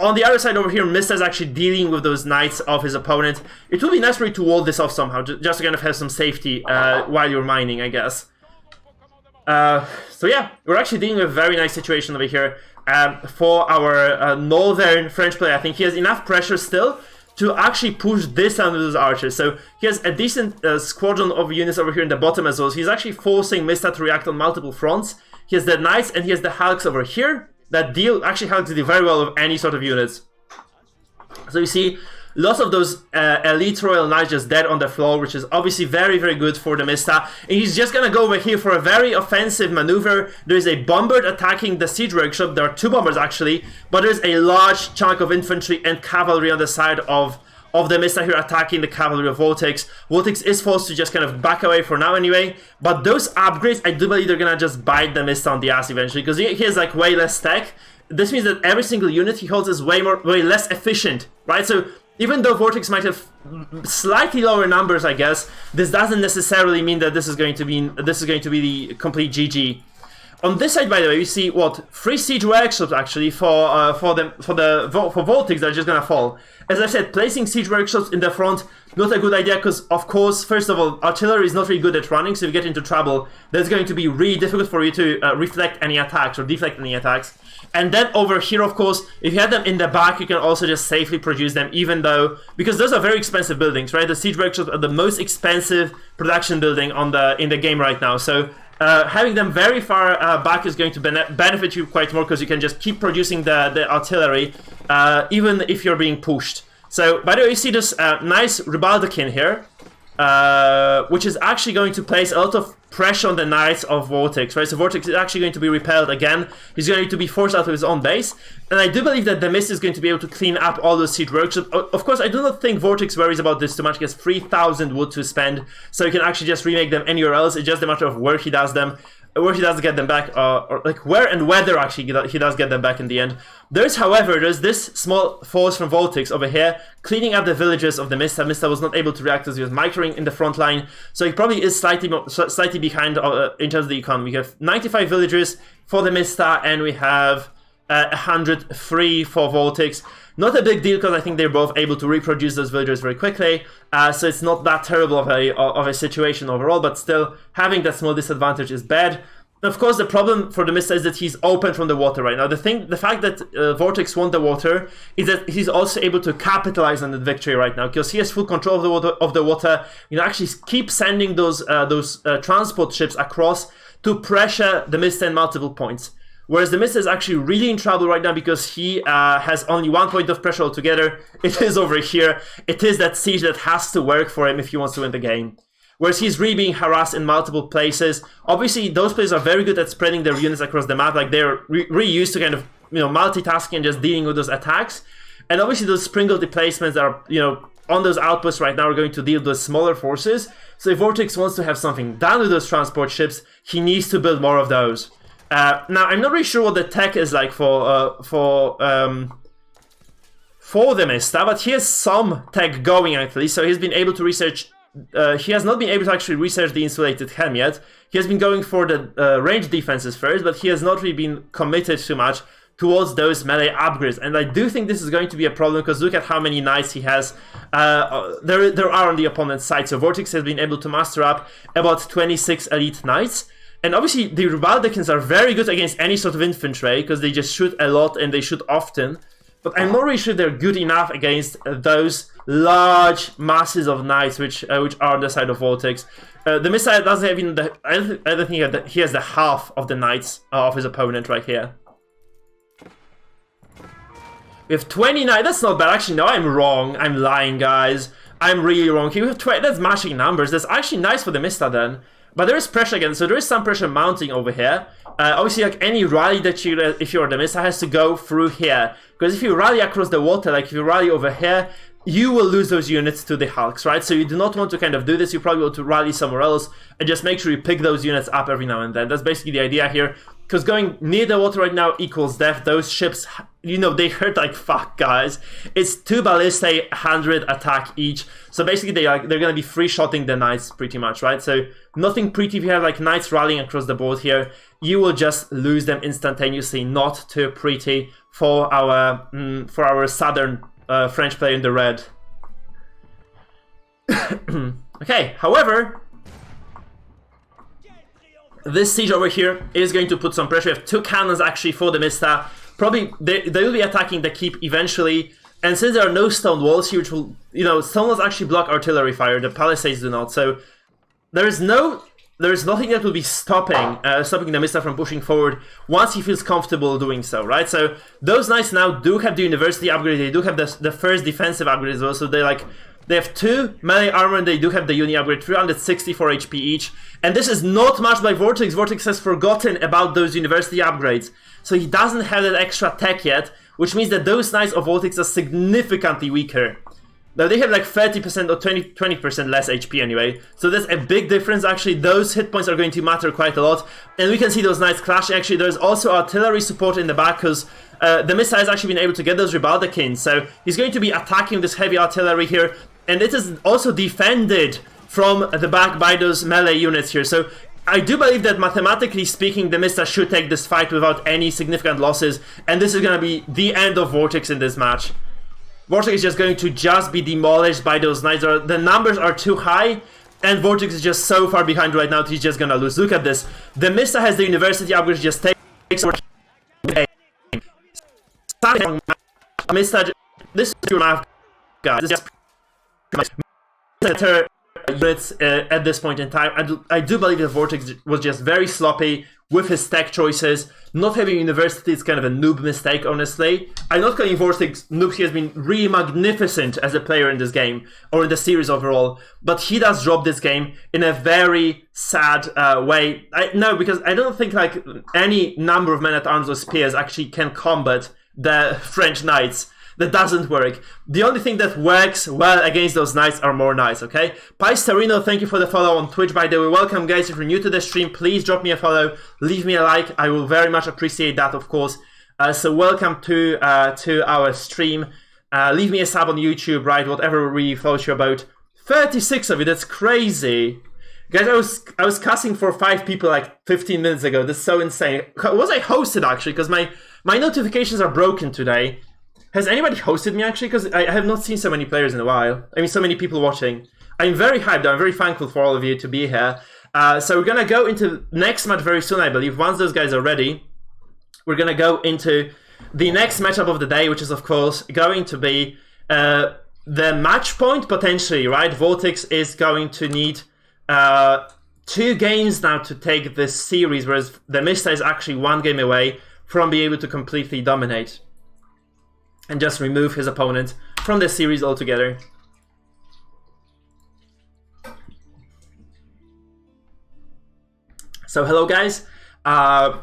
On the other side over here, Mista is actually dealing with those knights of his opponent. It would be nice for you to wall this off somehow, just to kind of have some safety while you're mining, I guess. So yeah, we're actually dealing with a very nice situation over here. For our northern French player, I think he has enough pressure still to actually push this down with those archers. So he has a decent squadron of units over here in the bottom as well. So he's actually forcing Mista to react on multiple fronts. He has the knights and he has the Hulks over here. That actually Hulks deal very well with any sort of units. So you see lots of those elite royal knights just dead on the floor, which is obviously very, very good for TheMista. And he's just gonna go over here for a very offensive maneuver. There is a bombard attacking the siege workshop. There are 2 bombers actually, but there's a large chunk of infantry and cavalry on the side of TheMista here attacking the cavalry of Vortix. Vortix is forced to just kind of back away for now anyway. But those upgrades, I do believe they're gonna just bite TheMista on the ass eventually, because he has like way less tech. This means that every single unit he holds is way less efficient, right? So even though Vortix might have slightly lower numbers, I guess, this doesn't necessarily mean that this is going to be the complete GG. On this side, by the way, you see what 3 siege workshops actually for Vortix that are just gonna fall. As I said, placing siege workshops in the front not a good idea because, of course, first of all, artillery is not really good at running. So if you get into trouble, that's going to be really difficult for you to reflect any attacks or deflect any attacks. And then over here, of course, if you have them in the back, you can also just safely produce them, even though, because those are very expensive buildings, right? The siege workshops are the most expensive production building in the game right now. So having them very far back is going to benefit you quite more because you can just keep producing the artillery even if you're being pushed. So, by the way, you see this nice Ribaldekin here, which is actually going to place a lot of pressure on the knights of Vortix, right? So Vortix is actually going to be repelled again. He's going to be forced out of his own base. And I do believe that TheMista is going to be able to clean up all those siege workshops. Of course, I do not think Vortix worries about this too much. He has 3,000 wood to spend, so he can actually just remake them anywhere else. It's just a matter of where he does them. where he does get them back, or like where and whether actually he does get them back in the end. However, there's this small force from Vortix over here cleaning up the villages of the Mista. Mista was not able to react as he was microing in the front line, so he probably is slightly behind in terms of the econ. We have 95 villagers for the Mista, and we have 103 for Vortix. Not a big deal because I think they're both able to reproduce those villagers very quickly, so it's not that terrible of a situation overall, but still having that small disadvantage is bad. Of course, the problem for the Mista is that he's open from the water right now. The fact that Vortix won the water is that he's also able to capitalize on the victory right now because he has full control of the water. You know, actually keep sending those transport ships across to pressure the Mista in multiple points. Whereas the Mista is actually really in trouble right now because he has only 1 point of pressure altogether. It is over here. It is that siege that has to work for him if he wants to win the game. Whereas he's really being harassed in multiple places. Obviously, those players are very good at spreading their units across the map. Like, they're really used to kind of, you know, multitasking and just dealing with those attacks. And obviously, those sprinkled placements that are, you know, on those outposts right now are going to deal with smaller forces. So if Vortix wants to have something done with those transport ships, he needs to build more of those. Now, I'm not really sure what the tech is like for the Mista, but he has some tech going actually. So he's been able to research. He has not been able to actually research the insulated helm yet. He has been going for the range defenses first, but he has not really been committed too much towards those melee upgrades. And I do think this is going to be a problem because look at how many knights he has. There are on the opponent's side. So Vortix has been able to muster up about 26 elite knights. And obviously the Rubaldekins are very good against any sort of infantry because they just shoot a lot and they shoot often. But I'm not really sure they're good enough against those large masses of knights which are on the side of Vortix. The Mista doesn't have even I don't think he has the half of the knights of his opponent right here. We have 29. That's not bad. Actually, no, I'm wrong. I'm lying, guys. I'm really wrong. Here we have 20. That's matching numbers. That's actually nice for the Mista then. But there is pressure again, so there is some pressure mounting over here. Obviously, like any rally that if you're the Mista, has to go through here. Because if you rally across the water, like if you rally over here, you will lose those units to the Hulks, right? So you do not want to kind of do this. You probably want to rally somewhere else and just make sure you pick those units up every now and then. That's basically the idea here. Because going near the water right now equals death. Those ships, you know, they hurt like fuck, guys. It's 2 ballistae, 100 attack each. So basically they're gonna be free-shotting the knights pretty much, right? So nothing pretty. If you have like knights rallying across the board here, you will just lose them instantaneously. Not too pretty for our southern French player in the red. Okay, however, this siege over here is going to put some pressure. We have 2 cannons actually for the Mista. Probably they will be attacking the keep eventually. And since there are no stone walls here, which will, you know, stone walls actually block artillery fire. The palisades do not. So there is nothing that will be stopping the Mista from pushing forward once he feels comfortable doing so, right? So those knights now do have the university upgrade. They do have the first defensive upgrade as well. So they have 2 melee armor and they do have the uni upgrade, 364 HP each. And this is not much by Vortix. Vortix has forgotten about those university upgrades. So he doesn't have that extra tech yet, which means that those knights of Vortix are significantly weaker. Now they have like 30% or 20% less HP anyway. So that's a big difference actually. Those hit points are going to matter quite a lot. And we can see those knights clashing. Actually, there's also artillery support in the back because the Mista has actually been able to get those Rubaldekins. So he's going to be attacking this heavy artillery here. And it is also defended from the back by those melee units here. So I do believe that mathematically speaking, the Mista should take this fight without any significant losses. And this is going to be the end of Vortix in this match. Vortix is just going to be demolished by those knights. The numbers are too high. And Vortix is just so far behind right now that he's just going to lose. Look at this. The Mista has the university upgrade, just takes over. Mista, this is your math, guys. This is just units at this point in time. I do believe that Vortix was just very sloppy with his tech choices. Not having university is kind of a noob mistake, honestly. I'm not calling Vortix noob. He has been really magnificent as a player in this game, or in the series overall, but he does drop this game in a very sad way. No, because I don't think like any number of men-at-arms or spears actually can combat the French knights. that doesn't work. The only thing that works well against those knights are more knights, okay? Paistarino, thank you for the follow on Twitch, by the way. Welcome, guys. If you're new to the stream, please drop me a follow, leave me a like. I will very much appreciate that, of course. So welcome to our stream. Leave me a sub on YouTube, right? Whatever really floats you about. 36 of you, that's crazy. Guys, I was casting for 5 people like 15 minutes ago. That's so insane. Was I hosted actually? Because my notifications are broken today. Has anybody hosted me actually? Because I have not seen so many players in a while. I mean, so many people watching. I'm very hyped. I'm very thankful for all of you to be here. So we're gonna go into next match very soon, I believe. Once those guys are ready, we're gonna go into the next matchup of the day, which is of course going to be the match point potentially, right? Vortix is going to need 2 games now to take this series, whereas TheMista is actually 1 game away from being able to completely dominate and just remove his opponent from the series altogether. So hello guys,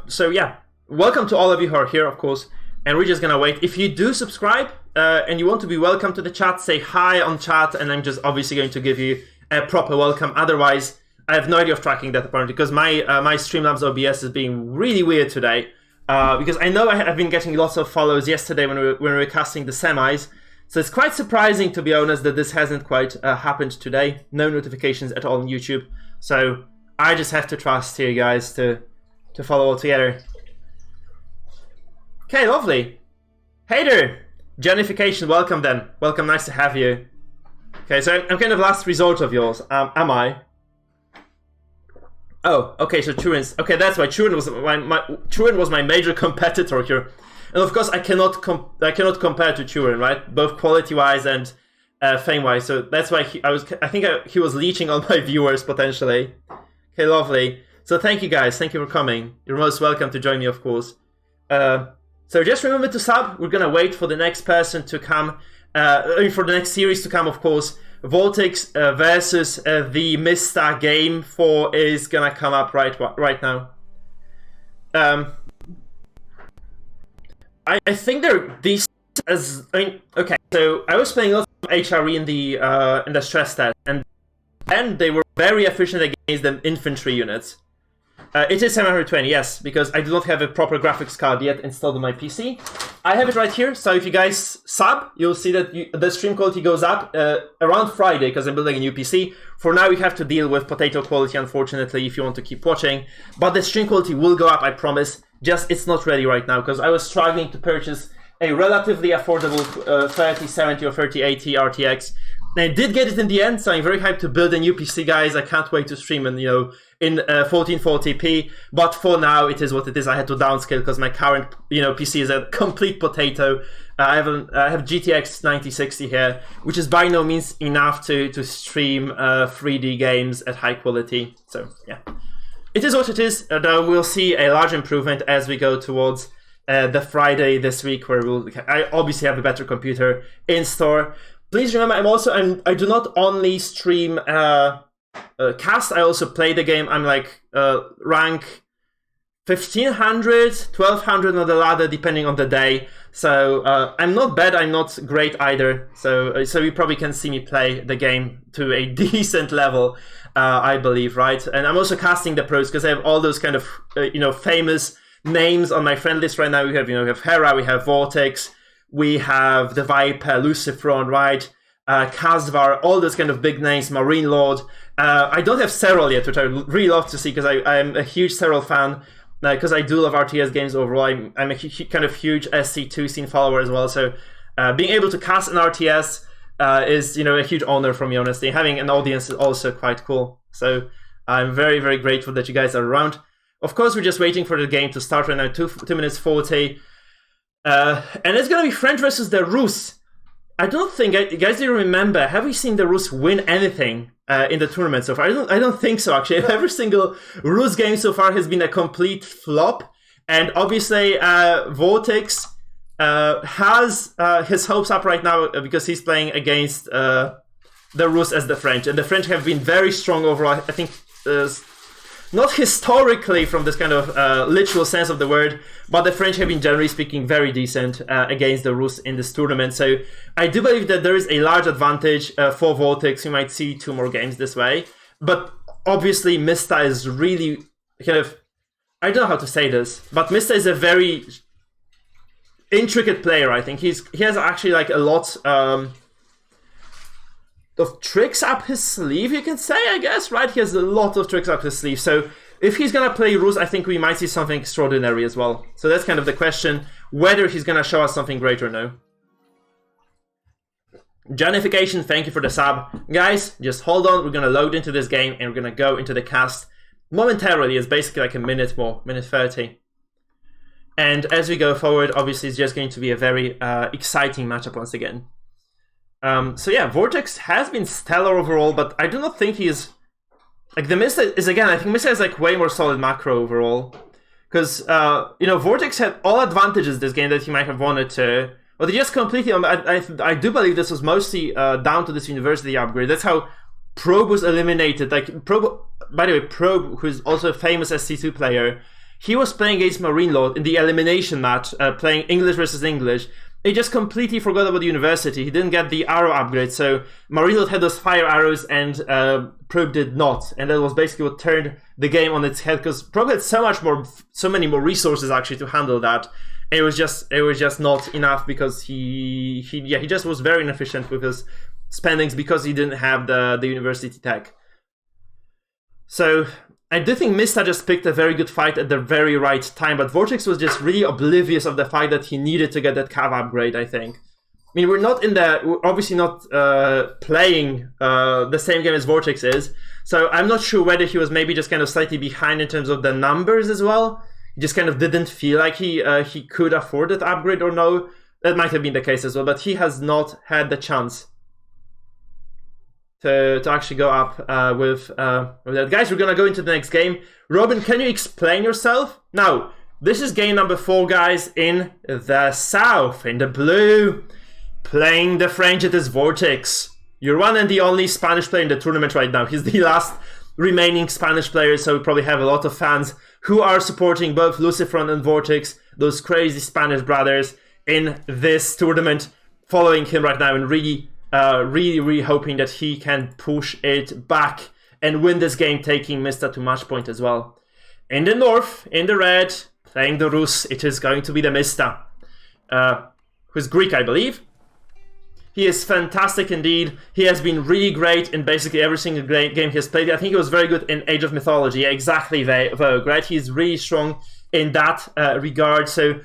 so yeah, welcome to all of you who are here, of course, and we're just gonna wait. If you do subscribe and you want to be welcome to the chat, say hi on chat, and I'm just obviously going to give you a proper welcome. Otherwise, I have no idea of tracking that apparently, because my Streamlabs OBS is being really weird today. Because I know I've been getting lots of follows yesterday when we were casting the semis, so it's quite surprising, to be honest, that this hasn't quite happened today. No notifications at all on YouTube, so I just have to trust you guys to follow all together. Okay, lovely. Hey there, Jennification, welcome then. Welcome, nice to have you. Okay, so I'm kind of last resort of yours, am I? Oh, okay, so Turin's... Okay, that's why Turin was my major competitor here. And of course, I cannot compare to Turin, right? Both quality-wise and fame-wise. So that's why I think he was leeching on my viewers, potentially. Okay, lovely. So thank you, guys. Thank you for coming. You're most welcome to join me, of course. So just remember to sub. We're gonna wait for the next person to come. For the next series to come, of course. Vortix versus TheMista game 4 is gonna come up right now. I think they're decent as... I mean, okay, so I was playing lots of HRE in the stress test, and they were very efficient against the infantry units. It is 720, yes, because I do not have a proper graphics card yet installed on my PC. I have it right here, so if you guys sub, you'll see that the stream quality goes up around Friday, because I'm building a new PC. For now, you have to deal with potato quality, unfortunately, if you want to keep watching. But the stream quality will go up, I promise. Just, it's not ready right now, because I was struggling to purchase a relatively affordable 3070 or 3080 RTX. And I did get it in the end, so I'm very hyped to build a new PC, guys. I can't wait to stream in 1440p. But for now, it is what it is. I had to downscale because my current PC is a complete potato. I have GTX 9060 here, which is by no means enough to stream 3D games at high quality. So yeah, it is what it is. We'll see a large improvement as we go towards the Friday this week, where I obviously have a better computer in store. Please remember, I do not only stream cast, I also play the game. I'm like rank 1500, 1200 on the ladder, depending on the day. So I'm not bad, I'm not great either. So you probably can see me play the game to a decent level, I believe, right? And I'm also casting the pros because I have all those kind of famous names on my friend list right now. We have Hera, we have Vortix, we have the Viper, Lucifron, right? Kasvar, all those kind of big names, Marine Lord. I don't have Serral yet, which I would really love to see, because I'm a huge Serral fan, because I do love RTS games overall. I'm a kind of huge SC2 scene follower as well, so being able to cast an RTS is a huge honor for me, honestly. Having an audience is also quite cool, so I'm very, very grateful that you guys are around. Of course, we're just waiting for the game to start right now, 2 minutes 40. And it's gonna be French versus the Rus. I don't think, guys, do you remember? Have we seen the Rus win anything in the tournament so far? I don't think so. Actually, every single Rus game so far has been a complete flop. And obviously, Vortix has his hopes up right now because he's playing against the Rus as the French, and the French have been very strong overall. I think not historically from this kind of literal sense of the word, but the French have been generally speaking very decent against the Rus in this tournament. So I do believe that there is a large advantage for Vortix. We might see 2 more games this way, but obviously Mista is really kind of, I don't know how to say this, but Mista is a very intricate player. I think he has actually like a lot of tricks up his sleeve, you can say, I guess, right? He has a lot of tricks up his sleeve. So if he's gonna play Rus, I think we might see something extraordinary as well. So that's kind of the question, whether he's gonna show us something great or no. Janification, thank you for the sub. Guys, just hold on, we're gonna load into this game and we're gonna go into the cast momentarily. It's basically like a minute more, minute 30. And as we go forward, obviously it's just going to be a very exciting matchup once again. So yeah, Vortix has been stellar overall, but I do not think he is... Like, TheMista is, again, I think Mista is like way more solid macro overall. Because, you know, Vortix had all advantages this game that he might have wanted to. But they just completely... I do believe this was mostly down to this university upgrade. That's how Probe was eliminated. Like, Probe... By the way, Probe, who's also a famous SC2 player, he was playing against Marine Lord in the elimination match, playing English versus English. He just completely forgot about the university. He didn't get the arrow upgrade, so Marine Lord had those fire arrows and Probe did not. And that was basically what turned the game on its head, because Probe had so many more resources actually to handle that. It was just not enough, because he just was very inefficient with his spendings because he didn't have the university tech. So I do think Mista just picked a very good fight at the very right time, but Vortix was just really oblivious of the fact that he needed to get that cav upgrade, I think. I mean, we're obviously not playing the same game as Vortix is, so I'm not sure whether he was maybe just kind of slightly behind in terms of the numbers as well. He just kind of didn't feel like he could afford that upgrade or no. That might have been the case as well, but he has not had the chance to actually go up with that. Guys, we're gonna go into the next game. Robin, can you explain yourself? Now, this is game number 4, guys, in the south, in the blue. Playing the French, it is Vortix. You're one and the only Spanish player in the tournament right now. He's the last remaining Spanish player, so we probably have a lot of fans who are supporting both Lucifron and Vortix, those crazy Spanish brothers, in this tournament, following him right now and really hoping that he can push it back and win this game, taking Mista to match point as well. In the north, in the red, playing the Rus, it is going to be TheMista, who's Greek, I believe. He is fantastic indeed. He has been really great in basically every single game he has played. I think he was very good in Age of Mythology. Yeah, exactly, Vogue, right? He's really strong in that regard. So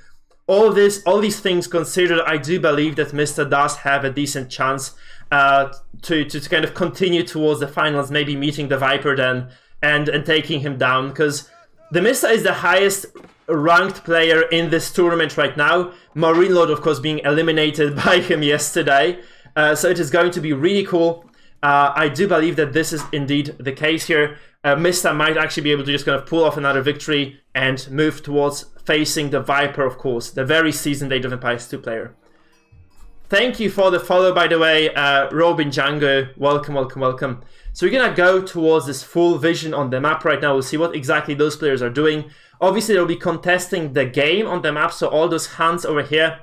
all these things considered, I do believe that Mista does have a decent chance to kind of continue towards the finals, maybe meeting the Viper then and taking him down, because TheMista is the highest ranked player in this tournament right now. Marine Lord, of course, being eliminated by him yesterday. So it is going to be really cool. I do believe that this is indeed the case here. Mista might actually be able to just kind of pull off another victory and move towards facing the Viper, of course, the very seasoned Age of Empires 2 player. Thank you for the follow, by the way, Robin Django. Welcome, welcome, welcome. So we're gonna go towards this full vision on the map right now. We'll see what exactly those players are doing. Obviously, they'll be contesting the game on the map, so all those hands over here.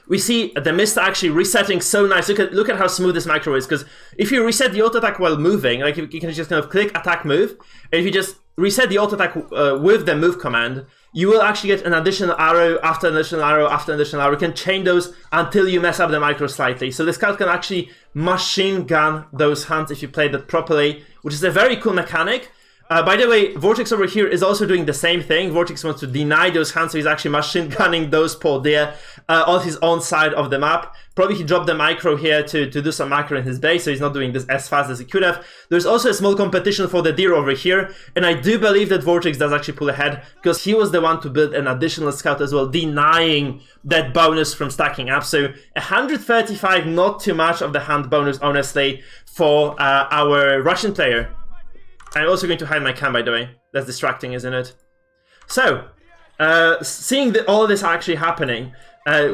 We see TheMista actually resetting so nice. Look at how smooth this macro is, because if you reset the auto attack while moving, like you can just kind of click attack move, and if you just reset the auto attack with the move command, you will actually get an additional arrow after an additional arrow after an additional arrow. You can chain those until you mess up the micro slightly. So the scout can actually machine gun those hands if you play that properly, which is a very cool mechanic. By the way, Vortix over here is also doing the same thing. Vortix wants to deny those hands, so he's actually machine gunning those Paul there on his own side of the map. Probably he dropped the micro here to do some macro in his base, so he's not doing this as fast as he could have. There's also a small competition for the deer over here, and I do believe that Vortix does actually pull ahead, because he was the one to build an additional scout as well, denying that bonus from stacking up. So 135, not too much of the hand bonus, honestly, for our Russian player. I'm also going to hide my cam, by the way. That's distracting, isn't it? So, seeing all this actually happening,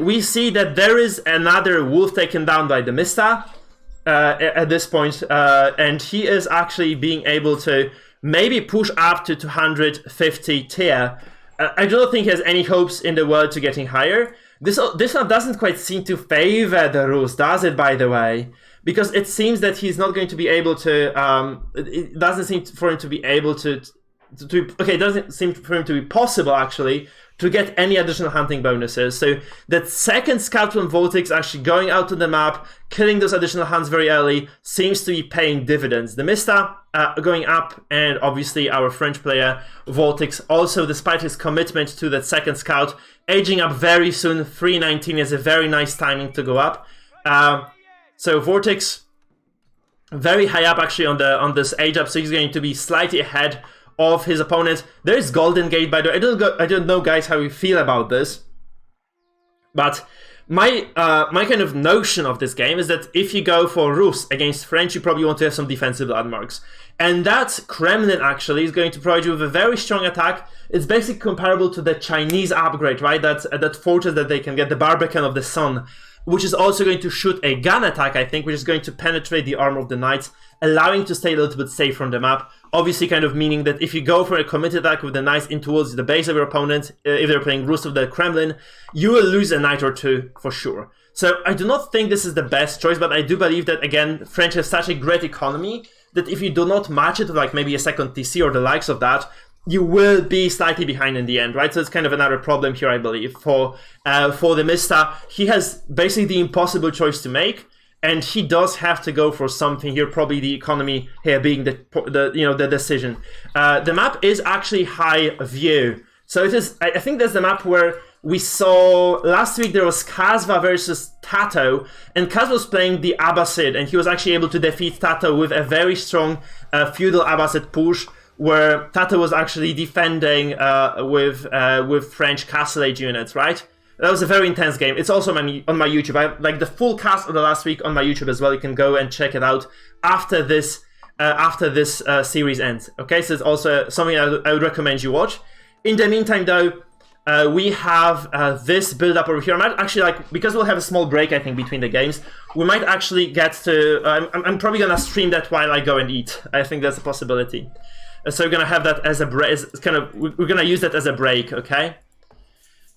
we see that there is another wolf taken down by TheMista at this point, and he is actually being able to maybe push up to 250 tier. I do not think he has any hopes in the world to getting higher. This one doesn't quite seem to favor the Rus, does it, by the way? Because it seems that he's not going to be able to, it doesn't seem for him to be able to okay, it doesn't seem for him to be possible, actually, to get any additional hunting bonuses. So that second scout from Vortix actually going out to the map, killing those additional hunts very early, seems to be paying dividends. TheMista going up, and obviously our French player, Vortix, also, despite his commitment to that second scout, aging up very soon. 319 is a very nice timing to go up. So Vortix, very high up actually on this age up, so he's going to be slightly ahead of his opponent. There is Golden Gate, by the way. I don't know, guys, how you feel about this, but my kind of notion of this game is that if you go for Rus against French, you probably want to have some defensive landmarks, and that Kremlin actually is going to provide you with a very strong attack. It's basically comparable to the Chinese upgrade, right? That fortress that they can get, the Barbican of the Sun, which is also going to shoot a gun attack, I think, which is going to penetrate the armor of the knights, allowing to stay a little bit safe from the map. Obviously, kind of meaning that if you go for a committed attack with the knights in towards the base of your opponent, if they're playing Rus of the Kremlin, you will lose a knight or two for sure. So I do not think this is the best choice, but I do believe that, again, French has such a great economy that if you do not match it with like maybe a second TC or the likes of that, you will be slightly behind in the end, right? So it's kind of another problem here, I believe, for TheMista. He has basically the impossible choice to make, and he does have to go for something here. Probably the economy here being the decision. The map is actually high view, so it is. I think that's the map where we saw last week. There was Kasva versus Tato, and Kasva was playing the Abbasid, and he was actually able to defeat Tato with a very strong feudal Abbasid push, where Tato was actually defending with French Castle Age units, right? That was a very intense game. It's also on my YouTube. I have like the full cast of the last week on my YouTube as well. You can go and check it out after this series ends. Okay, so it's also something I would recommend you watch. In the meantime, though, we have this build up over here. I might actually, like, because we'll have a small break, I think, between the games, we might actually get to. I'm probably gonna stream that while I go and eat. I think that's a possibility. So we're gonna have that as a break. We're gonna use that as a break, okay?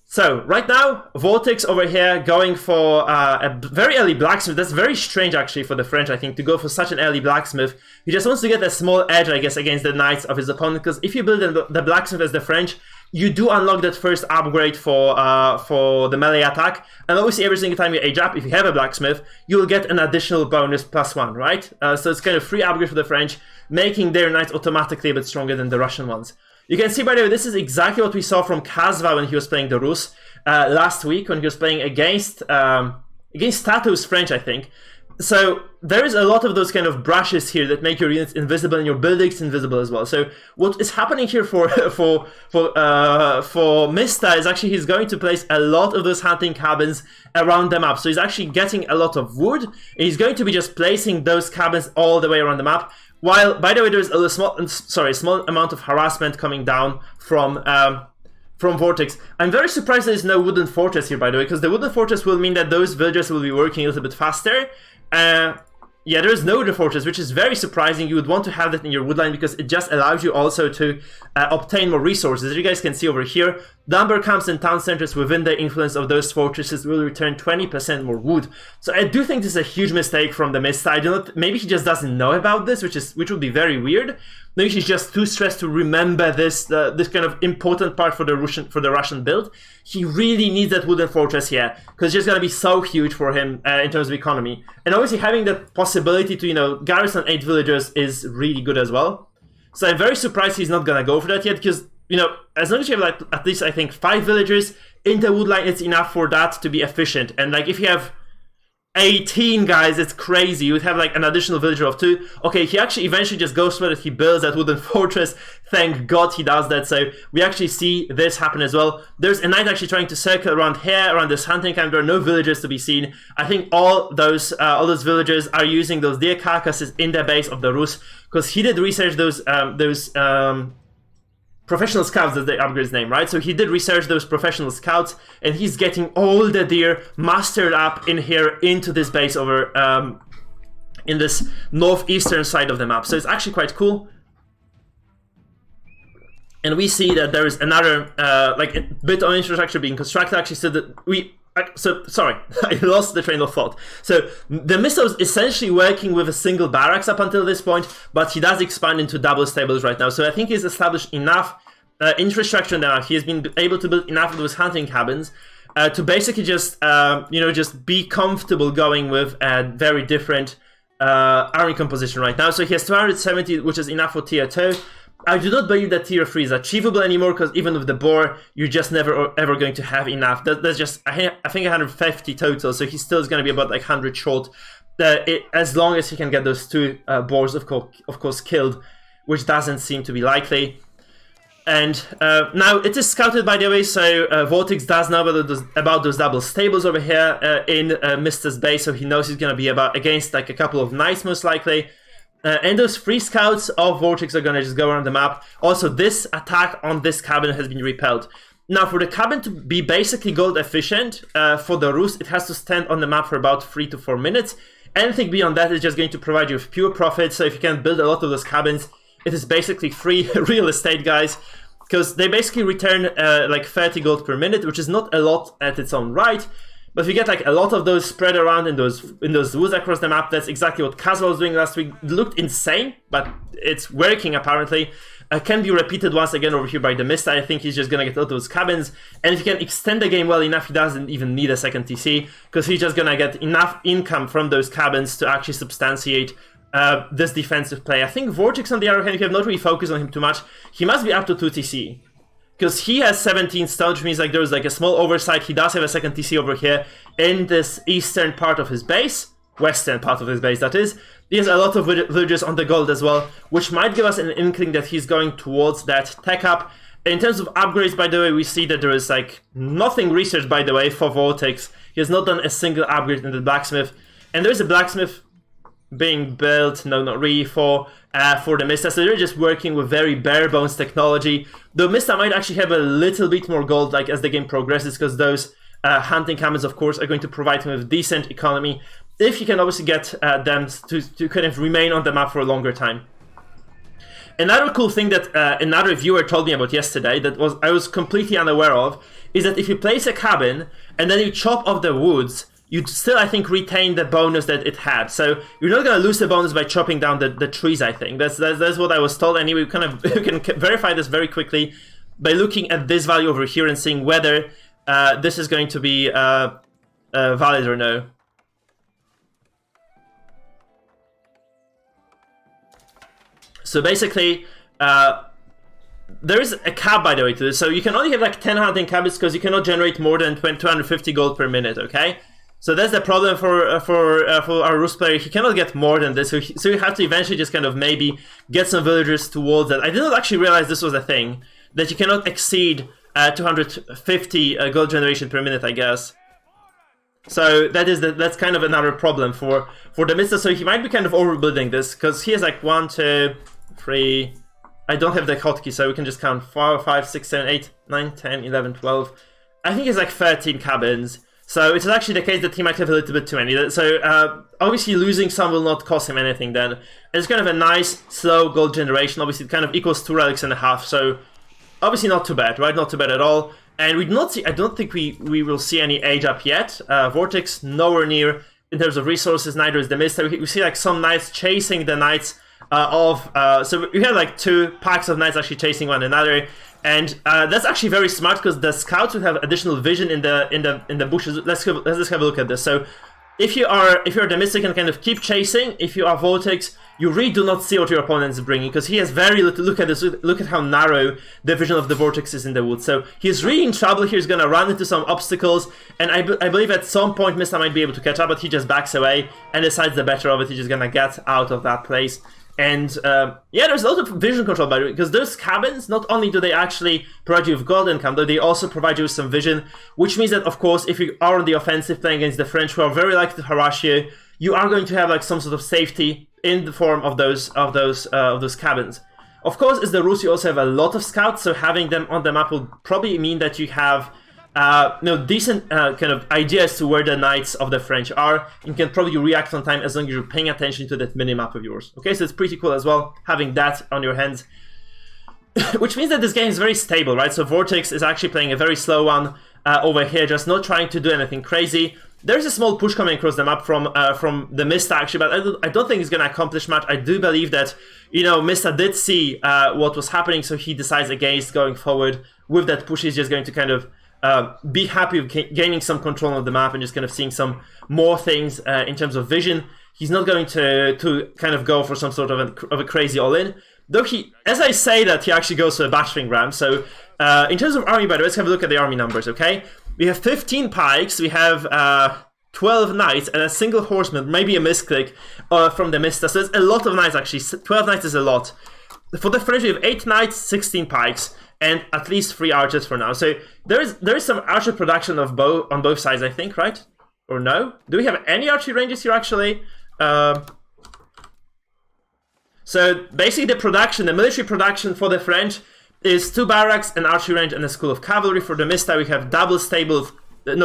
So right now, Vortix over here going for a very early blacksmith. That's very strange actually for the French, I think, to go for such an early blacksmith. He just wants to get a small edge, I guess, against the knights of his opponent. Because if you build the blacksmith as the French, you do unlock that first upgrade for the melee attack. And obviously, every single time you age up, if you have a blacksmith, you will get an additional bonus +1, right? So it's kind of free upgrade for the French, making their knights automatically a bit stronger than the Russian ones. You can see, by the way, this is exactly what we saw from Kasva when he was playing the Rus last week, when he was playing against Tato's French, I think. So there is a lot of those kind of brushes here that make your units invisible and your buildings invisible as well. So what is happening here for Mista is actually he's going to place a lot of those hunting cabins around the map. So he's actually getting a lot of wood, and he's going to be just placing those cabins all the way around the map. While, by the way, there's a small amount of harassment coming down from Vortix. I'm very surprised there's no wooden fortress here, by the way, because the wooden fortress will mean that those villagers will be working a little bit faster. Yeah, there is no wooden fortress, which is very surprising. You would want to have that in your woodline because it just allows you also to obtain more resources. As you guys can see over here, number camps and town centers within the influence of those fortresses will return 20% more wood. So I do think this is a huge mistake from TheMista. I do not. Maybe he just doesn't know about this, which would be very weird. Maybe he's just too stressed to remember this kind of important part for the Russian build. He really needs that wooden fortress here because it's just gonna be so huge for him in terms of economy. And obviously having the possibility to garrison 8 villagers is really good as well. So I'm very surprised he's not gonna go for that yet because as long as you have like at least I think 5 villagers in the wood line, it's enough for that to be efficient. And like if you have 18 guys, it's crazy. You would have like an additional villager of 2. Okay, he actually eventually just goes for it. He builds that wooden fortress. Thank God he does that. So we actually see this happen as well. There's a knight actually trying to circle around here, around this hunting camp. There are no villagers to be seen. I think all those villagers are using those deer carcasses in the base of the Rus because he did research those professional scouts, that's the upgrade's name, right? So he did research those professional scouts, and he's getting all the deer mastered up in here into this base over in this northeastern side of the map. So it's actually quite cool. And we see that there is another like a bit of infrastructure being constructed actually, so that sorry, I lost the train of thought. So TheMista is essentially working with a single barracks up until this point, but he does expand into double stables right now. So I think he's established enough infrastructure now. He has been able to build enough of those hunting cabins to basically just just be comfortable going with a very different army composition right now. So he has 270, which is enough for tier 2. I do not believe that tier 3 is achievable anymore, because even with the boar, you're just never ever going to have enough. That's just, I think 150 total, so he still is going to be about like 100 short, as long as he can get those 2 boars, of course, killed, which doesn't seem to be likely. And now it is scouted, by the way, so Vortix does know about those double stables over here in Mista's base, so he knows he's going to be against like a couple of knights most likely. And those 3 scouts of Vortix are gonna just go around the map. Also, this attack on this cabin has been repelled. Now, for the cabin to be basically gold efficient, for the roost, it has to stand on the map for about 3 to 4 minutes. Anything beyond that is just going to provide you with pure profit. So if you can build a lot of those cabins, it is basically free real estate, guys. Because they basically return like 30 gold per minute, which is not a lot at its own right. But if you get like a lot of those spread around in those woods across the map, that's exactly what Caswell was doing last week. It looked insane, but it's working apparently. Can be repeated once again over here by TheMista. I think he's just gonna get out of those cabins, and if he can extend the game well enough, he doesn't even need a second TC, because he's just gonna get enough income from those cabins to actually substantiate this defensive play. I think Vortix, on the other hand, if you have not really focused on him too much, he must be up to 2 TC. Because he has 17 stone, which means like there's like a small oversight. He does have a second TC over here in this eastern part of his base. Western part of his base, that is. He has a lot of villagers on the gold as well, which might give us an inkling that he's going towards that tech up. In terms of upgrades, by the way, we see that there is like nothing researched, by the way, for Vortix. He has not done a single upgrade in the blacksmith. And there's a blacksmith being built, no, not really, for TheMista, so they're just working with very bare bones technology. TheMista might actually have a little bit more gold like as the game progresses, because those hunting cabins, of course, are going to provide him with decent economy if you can obviously get them to kind of remain on the map for a longer time. Another cool thing that another viewer told me about yesterday that I was completely unaware of is that if you place a cabin and then you chop off the woods, you'd still, I think, retain the bonus that it had. So you're not going to lose the bonus by chopping down the trees, I think. That's what I was told. Anyway, we can verify this very quickly by looking at this value over here and seeing whether this is going to be valid or no. So basically, there is a cap, by the way, to this. So you can only have like 10 hunting cabins because you cannot generate more than 250 gold per minute, okay? So that's the problem for our Rus player. He cannot get more than this, so you have to eventually just kind of maybe get some villagers towards that. I did not actually realize this was a thing, that you cannot exceed 250 gold generation per minute, I guess. So that's kind of another problem for TheMista. So he might be kind of overbuilding this, because he has like 1, 2, 3. I don't have the hotkey, so we can just count 4, 5, 6, 7, 8, 9, 10, 11, 12. I think it's like 13 cabins. So it's actually the case that he might have a little bit too many. So obviously losing some will not cost him anything then. It's kind of a nice, slow gold generation. Obviously it kind of equals 2 relics and a half. So obviously not too bad, right? Not too bad at all. And we do not see, I don't think we will see any age up yet. Vortix nowhere near in terms of resources, neither is TheMista. We see like some knights chasing the knights so we have like 2 packs of knights actually chasing one another. And that's actually very smart, because the scouts would have additional vision in the bushes. Let's just have a look at this. So if you're TheMista, you can kind of keep chasing. If you are Vortix, you really do not see what your opponent is bringing, because he has very little. Look at this. Look at how narrow the vision of the Vortix is in the woods. So he's really in trouble here. He's gonna run into some obstacles, and I believe at some point Mista might be able to catch up, but he just backs away and decides the better of it. He's just gonna get out of that place. And yeah, there's a lot of vision control, by the way, because those cabins, not only do they actually provide you with gold income, but they also provide you with some vision, which means that, of course, if you are on the offensive playing against the French, who are very likely to harass you, you are going to have like some sort of safety in the form of those cabins. Of course, as the Rus, you also have a lot of scouts, so having them on the map will probably mean that you have decent kind of ideas to where the knights of the French are, and can probably react on time as long as you're paying attention to that mini-map of yours. Okay, so it's pretty cool as well, having that on your hands. which means that this game is very stable, right? So Vortix is actually playing a very slow one over here, just not trying to do anything crazy. There's a small push coming across the map from TheMista actually, but I don't think he's going to accomplish much. I do believe that, you know, Mista did see what was happening, so he decides against going forward with that push. He's just going to kind of be happy with gaining some control of the map and just kind of seeing some more things in terms of vision. He's not going to kind of go for some sort of a crazy all-in. Though he, as I say that, he actually goes for a battering ram. So in terms of army, by the way, let's have a look at the army numbers, okay? We have 15 pikes, we have 12 knights, and a single horseman, maybe a misclick from TheMista. So it's a lot of knights, actually. 12 knights is a lot. For the French, we have 8 knights, 16 pikes, and at least 3 archers for now. So there is some archer production of on both sides, I think, right? Or no? Do we have any archery ranges here, actually? So basically the military production for the French is 2 barracks, an archery range, and a school of cavalry. For TheMista, we have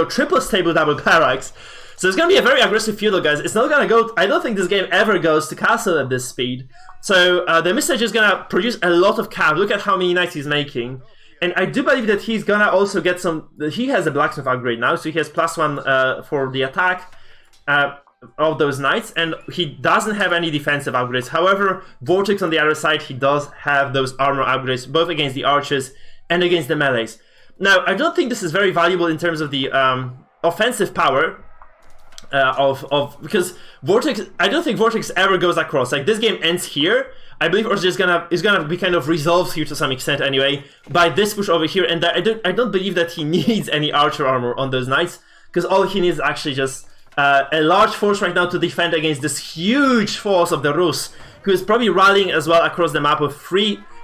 triple stable double barracks. So it's going to be a very aggressive feudal, guys. It's not going to go, I don't think this game ever goes to castle at this speed. So TheMista is just going to produce a lot of cav. Look at how many knights he's making. And I do believe that he's going to also get he has a blacksmith upgrade now, so he has +1 for the attack of those knights, and he doesn't have any defensive upgrades. However, Vortix on the other side, he does have those armor upgrades, both against the archers and against the melees. Now, I don't think this is very valuable in terms of the offensive power because Vortix, I don't think Vortix ever goes across. Like, this game ends here. I believe Orc is gonna be kind of resolved here to some extent anyway by this push over here, and I don't believe that he needs any archer armor on those knights, because all he needs is actually just a large force right now to defend against this huge force of the Rus, who is probably rallying as well across the map with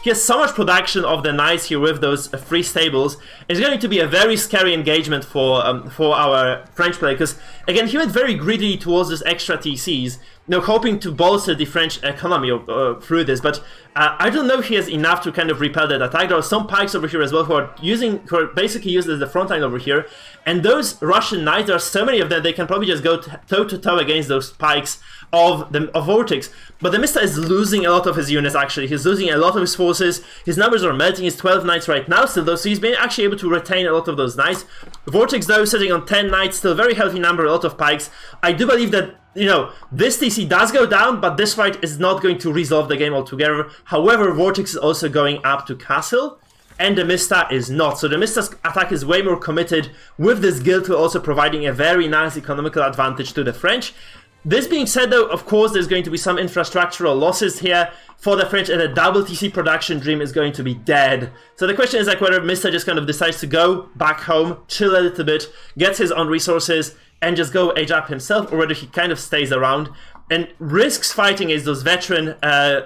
he has so much production of the knights here with those 3 stables. It's going to be a very scary engagement for our French player, because again, he went very greedily towards this extra TCs, hoping to bolster the French economy through this, but I don't know if he has enough to kind of repel that attack. There are some pikes over here as well who are basically used as the front line over here, and those Russian knights, there are so many of them, they can probably just go toe-to-toe against those pikes of Vortix. But TheMista is losing a lot of his units, actually. He's losing a lot of his forces. His numbers are melting. He's 12 knights right now still, though, so he's been actually able to retain a lot of those knights. Vortix, though, sitting on 10 knights, still very healthy number, a lot of pikes. I do believe that, this TC does go down, but this fight is not going to resolve the game altogether. However, Vortix is also going up to castle, and TheMista is not. So TheMista's attack is way more committed, with this guild tool also providing a very nice economical advantage to the French. This being said, though, of course, there's going to be some infrastructural losses here for the French, and the double TC production dream is going to be dead. So the question is, like, whether Mista just kind of decides to go back home, chill a little bit, gets his own resources, and just go age up himself, or whether he kind of stays around and risks fighting against those veteran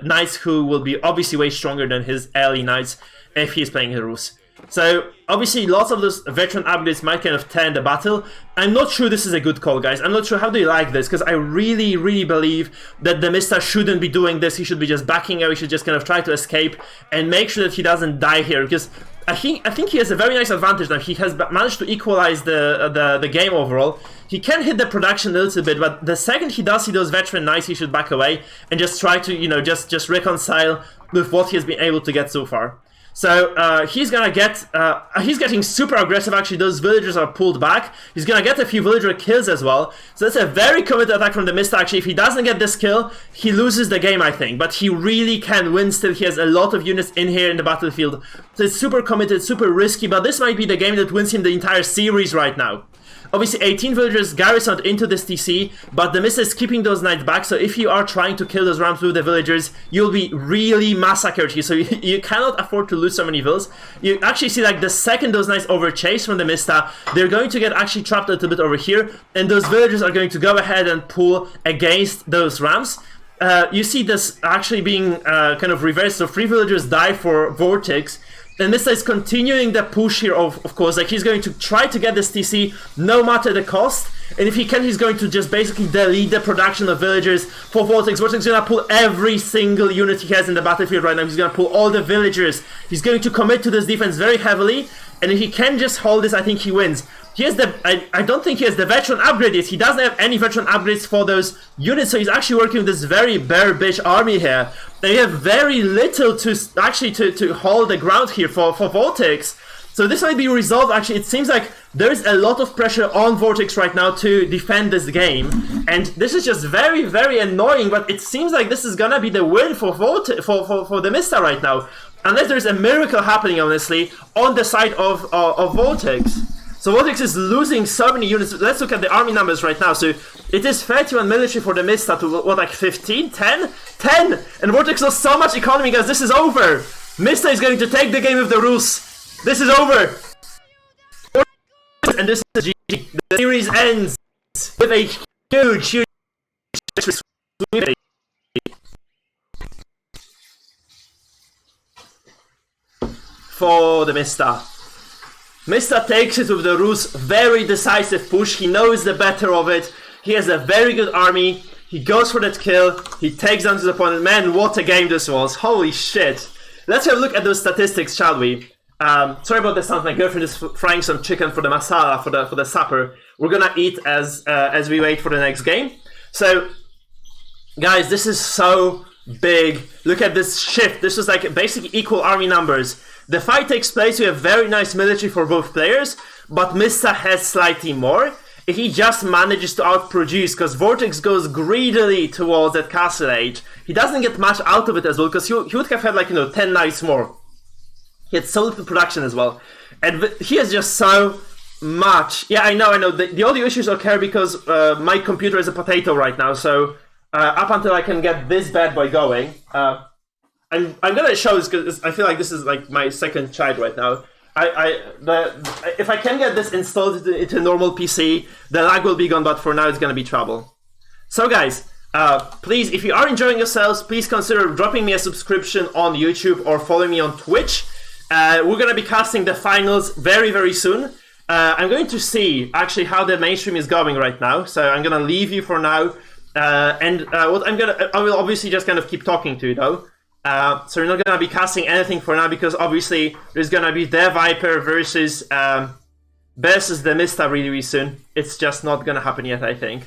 knights who will be obviously way stronger than his early knights if he's playing the Rus. So, obviously, lots of those veteran upgrades might kind of turn the battle. I'm not sure this is a good call, guys. I'm not sure. How do you like this? Because I really, really believe that TheMista shouldn't be doing this. He should be just backing out. He should just kind of try to escape and make sure that he doesn't die here. Because I think he has a very nice advantage now. He has managed to equalize the game overall. He can hit the production a little bit, but the second he does see those veteran knights, he should back away and just try to, just reconcile with what he has been able to get so far. So he's getting super aggressive. Actually, those villagers are pulled back. He's gonna get a few villager kills as well. So that's a very committed attack from TheMista. Actually, if he doesn't get this kill, he loses the game, I think. But he really can win still. He has a lot of units in here in the battlefield. So it's super committed, super risky. But this might be the game that wins him the entire series right now. Obviously, 18 villagers garrisoned into this TC, but TheMista is keeping those knights back, so if you are trying to kill those rams with the villagers, you'll be really massacred here, so you cannot afford to lose so many vills. You actually see, like, the second those knights overchase from TheMista, they're going to get actually trapped a little bit over here, and those villagers are going to go ahead and pull against those rams. You see this actually being kind of reversed, so 3 villagers die for Vortix. And TheMista is continuing the push here, of course. Like, he's going to try to get this TC no matter the cost. And if he can, he's going to just basically delete the production of villagers for Vortix. Vortix is going to pull every single unit he has in the battlefield right now. He's going to pull all the villagers. He's going to commit to this defense very heavily. And if he can just hold this, I think he wins. he has the I don't think he has the veteran upgrade yet. He doesn't have any veteran upgrades for those units, so he's actually working with this very bare bitch army here. They have very little to actually to hold the ground here for Vortix. So this might be resolved. Actually, it seems like there's a lot of pressure on Vortix right now to defend this game, and this is just very, very annoying. But it seems like this is gonna be the win for for TheMista right now, unless there's a miracle happening, honestly, on the side of Vortix. So Vortix is losing so many units. Let's look at the army numbers right now. So it is 31 military for TheMista to what, like 15, 10, 10, and Vortix lost so much economy, guys. This is over. Mista is going to take the game with the Rus. This is over! And this is GG. The series ends with a huge for TheMista. Mista takes it with the Rus, very decisive push. He knows the better of it. He has a very good army. He goes for that kill. He takes down his opponent. Man, what a game this was. Holy shit. Let's have a look at those statistics, shall we? Sorry about the sound. My girlfriend is frying some chicken for the masala, for the supper. We're gonna eat as we wait for the next game. So, guys, this is so big. Look at this shift. This is like basically equal army numbers. The fight takes place. We have very nice military for both players, but Mista has slightly more. He just manages to outproduce because Vortix goes greedily towards that castle age. He doesn't get much out of it as well because he would have had, like, 10 knights more. He had so little production as well. And he has just so much. Yeah, I know. The audio issues occur because my computer is a potato right now. So up until I can get this bad boy going, I'm gonna show this because I feel like this is like my second child right now. If I can get this installed into a normal PC, the lag will be gone, but for now it's gonna be trouble. So guys, please, if you are enjoying yourselves, please consider dropping me a subscription on YouTube or following me on Twitch. We're going to be casting the finals very, very soon. I'm going to see actually how the mainstream is going right now. So I'm going to leave you for now. I will obviously just kind of keep talking to you though. So we're not going to be casting anything for now because obviously there's going to be the Viper versus TheMista really, really soon. It's just not going to happen yet, I think.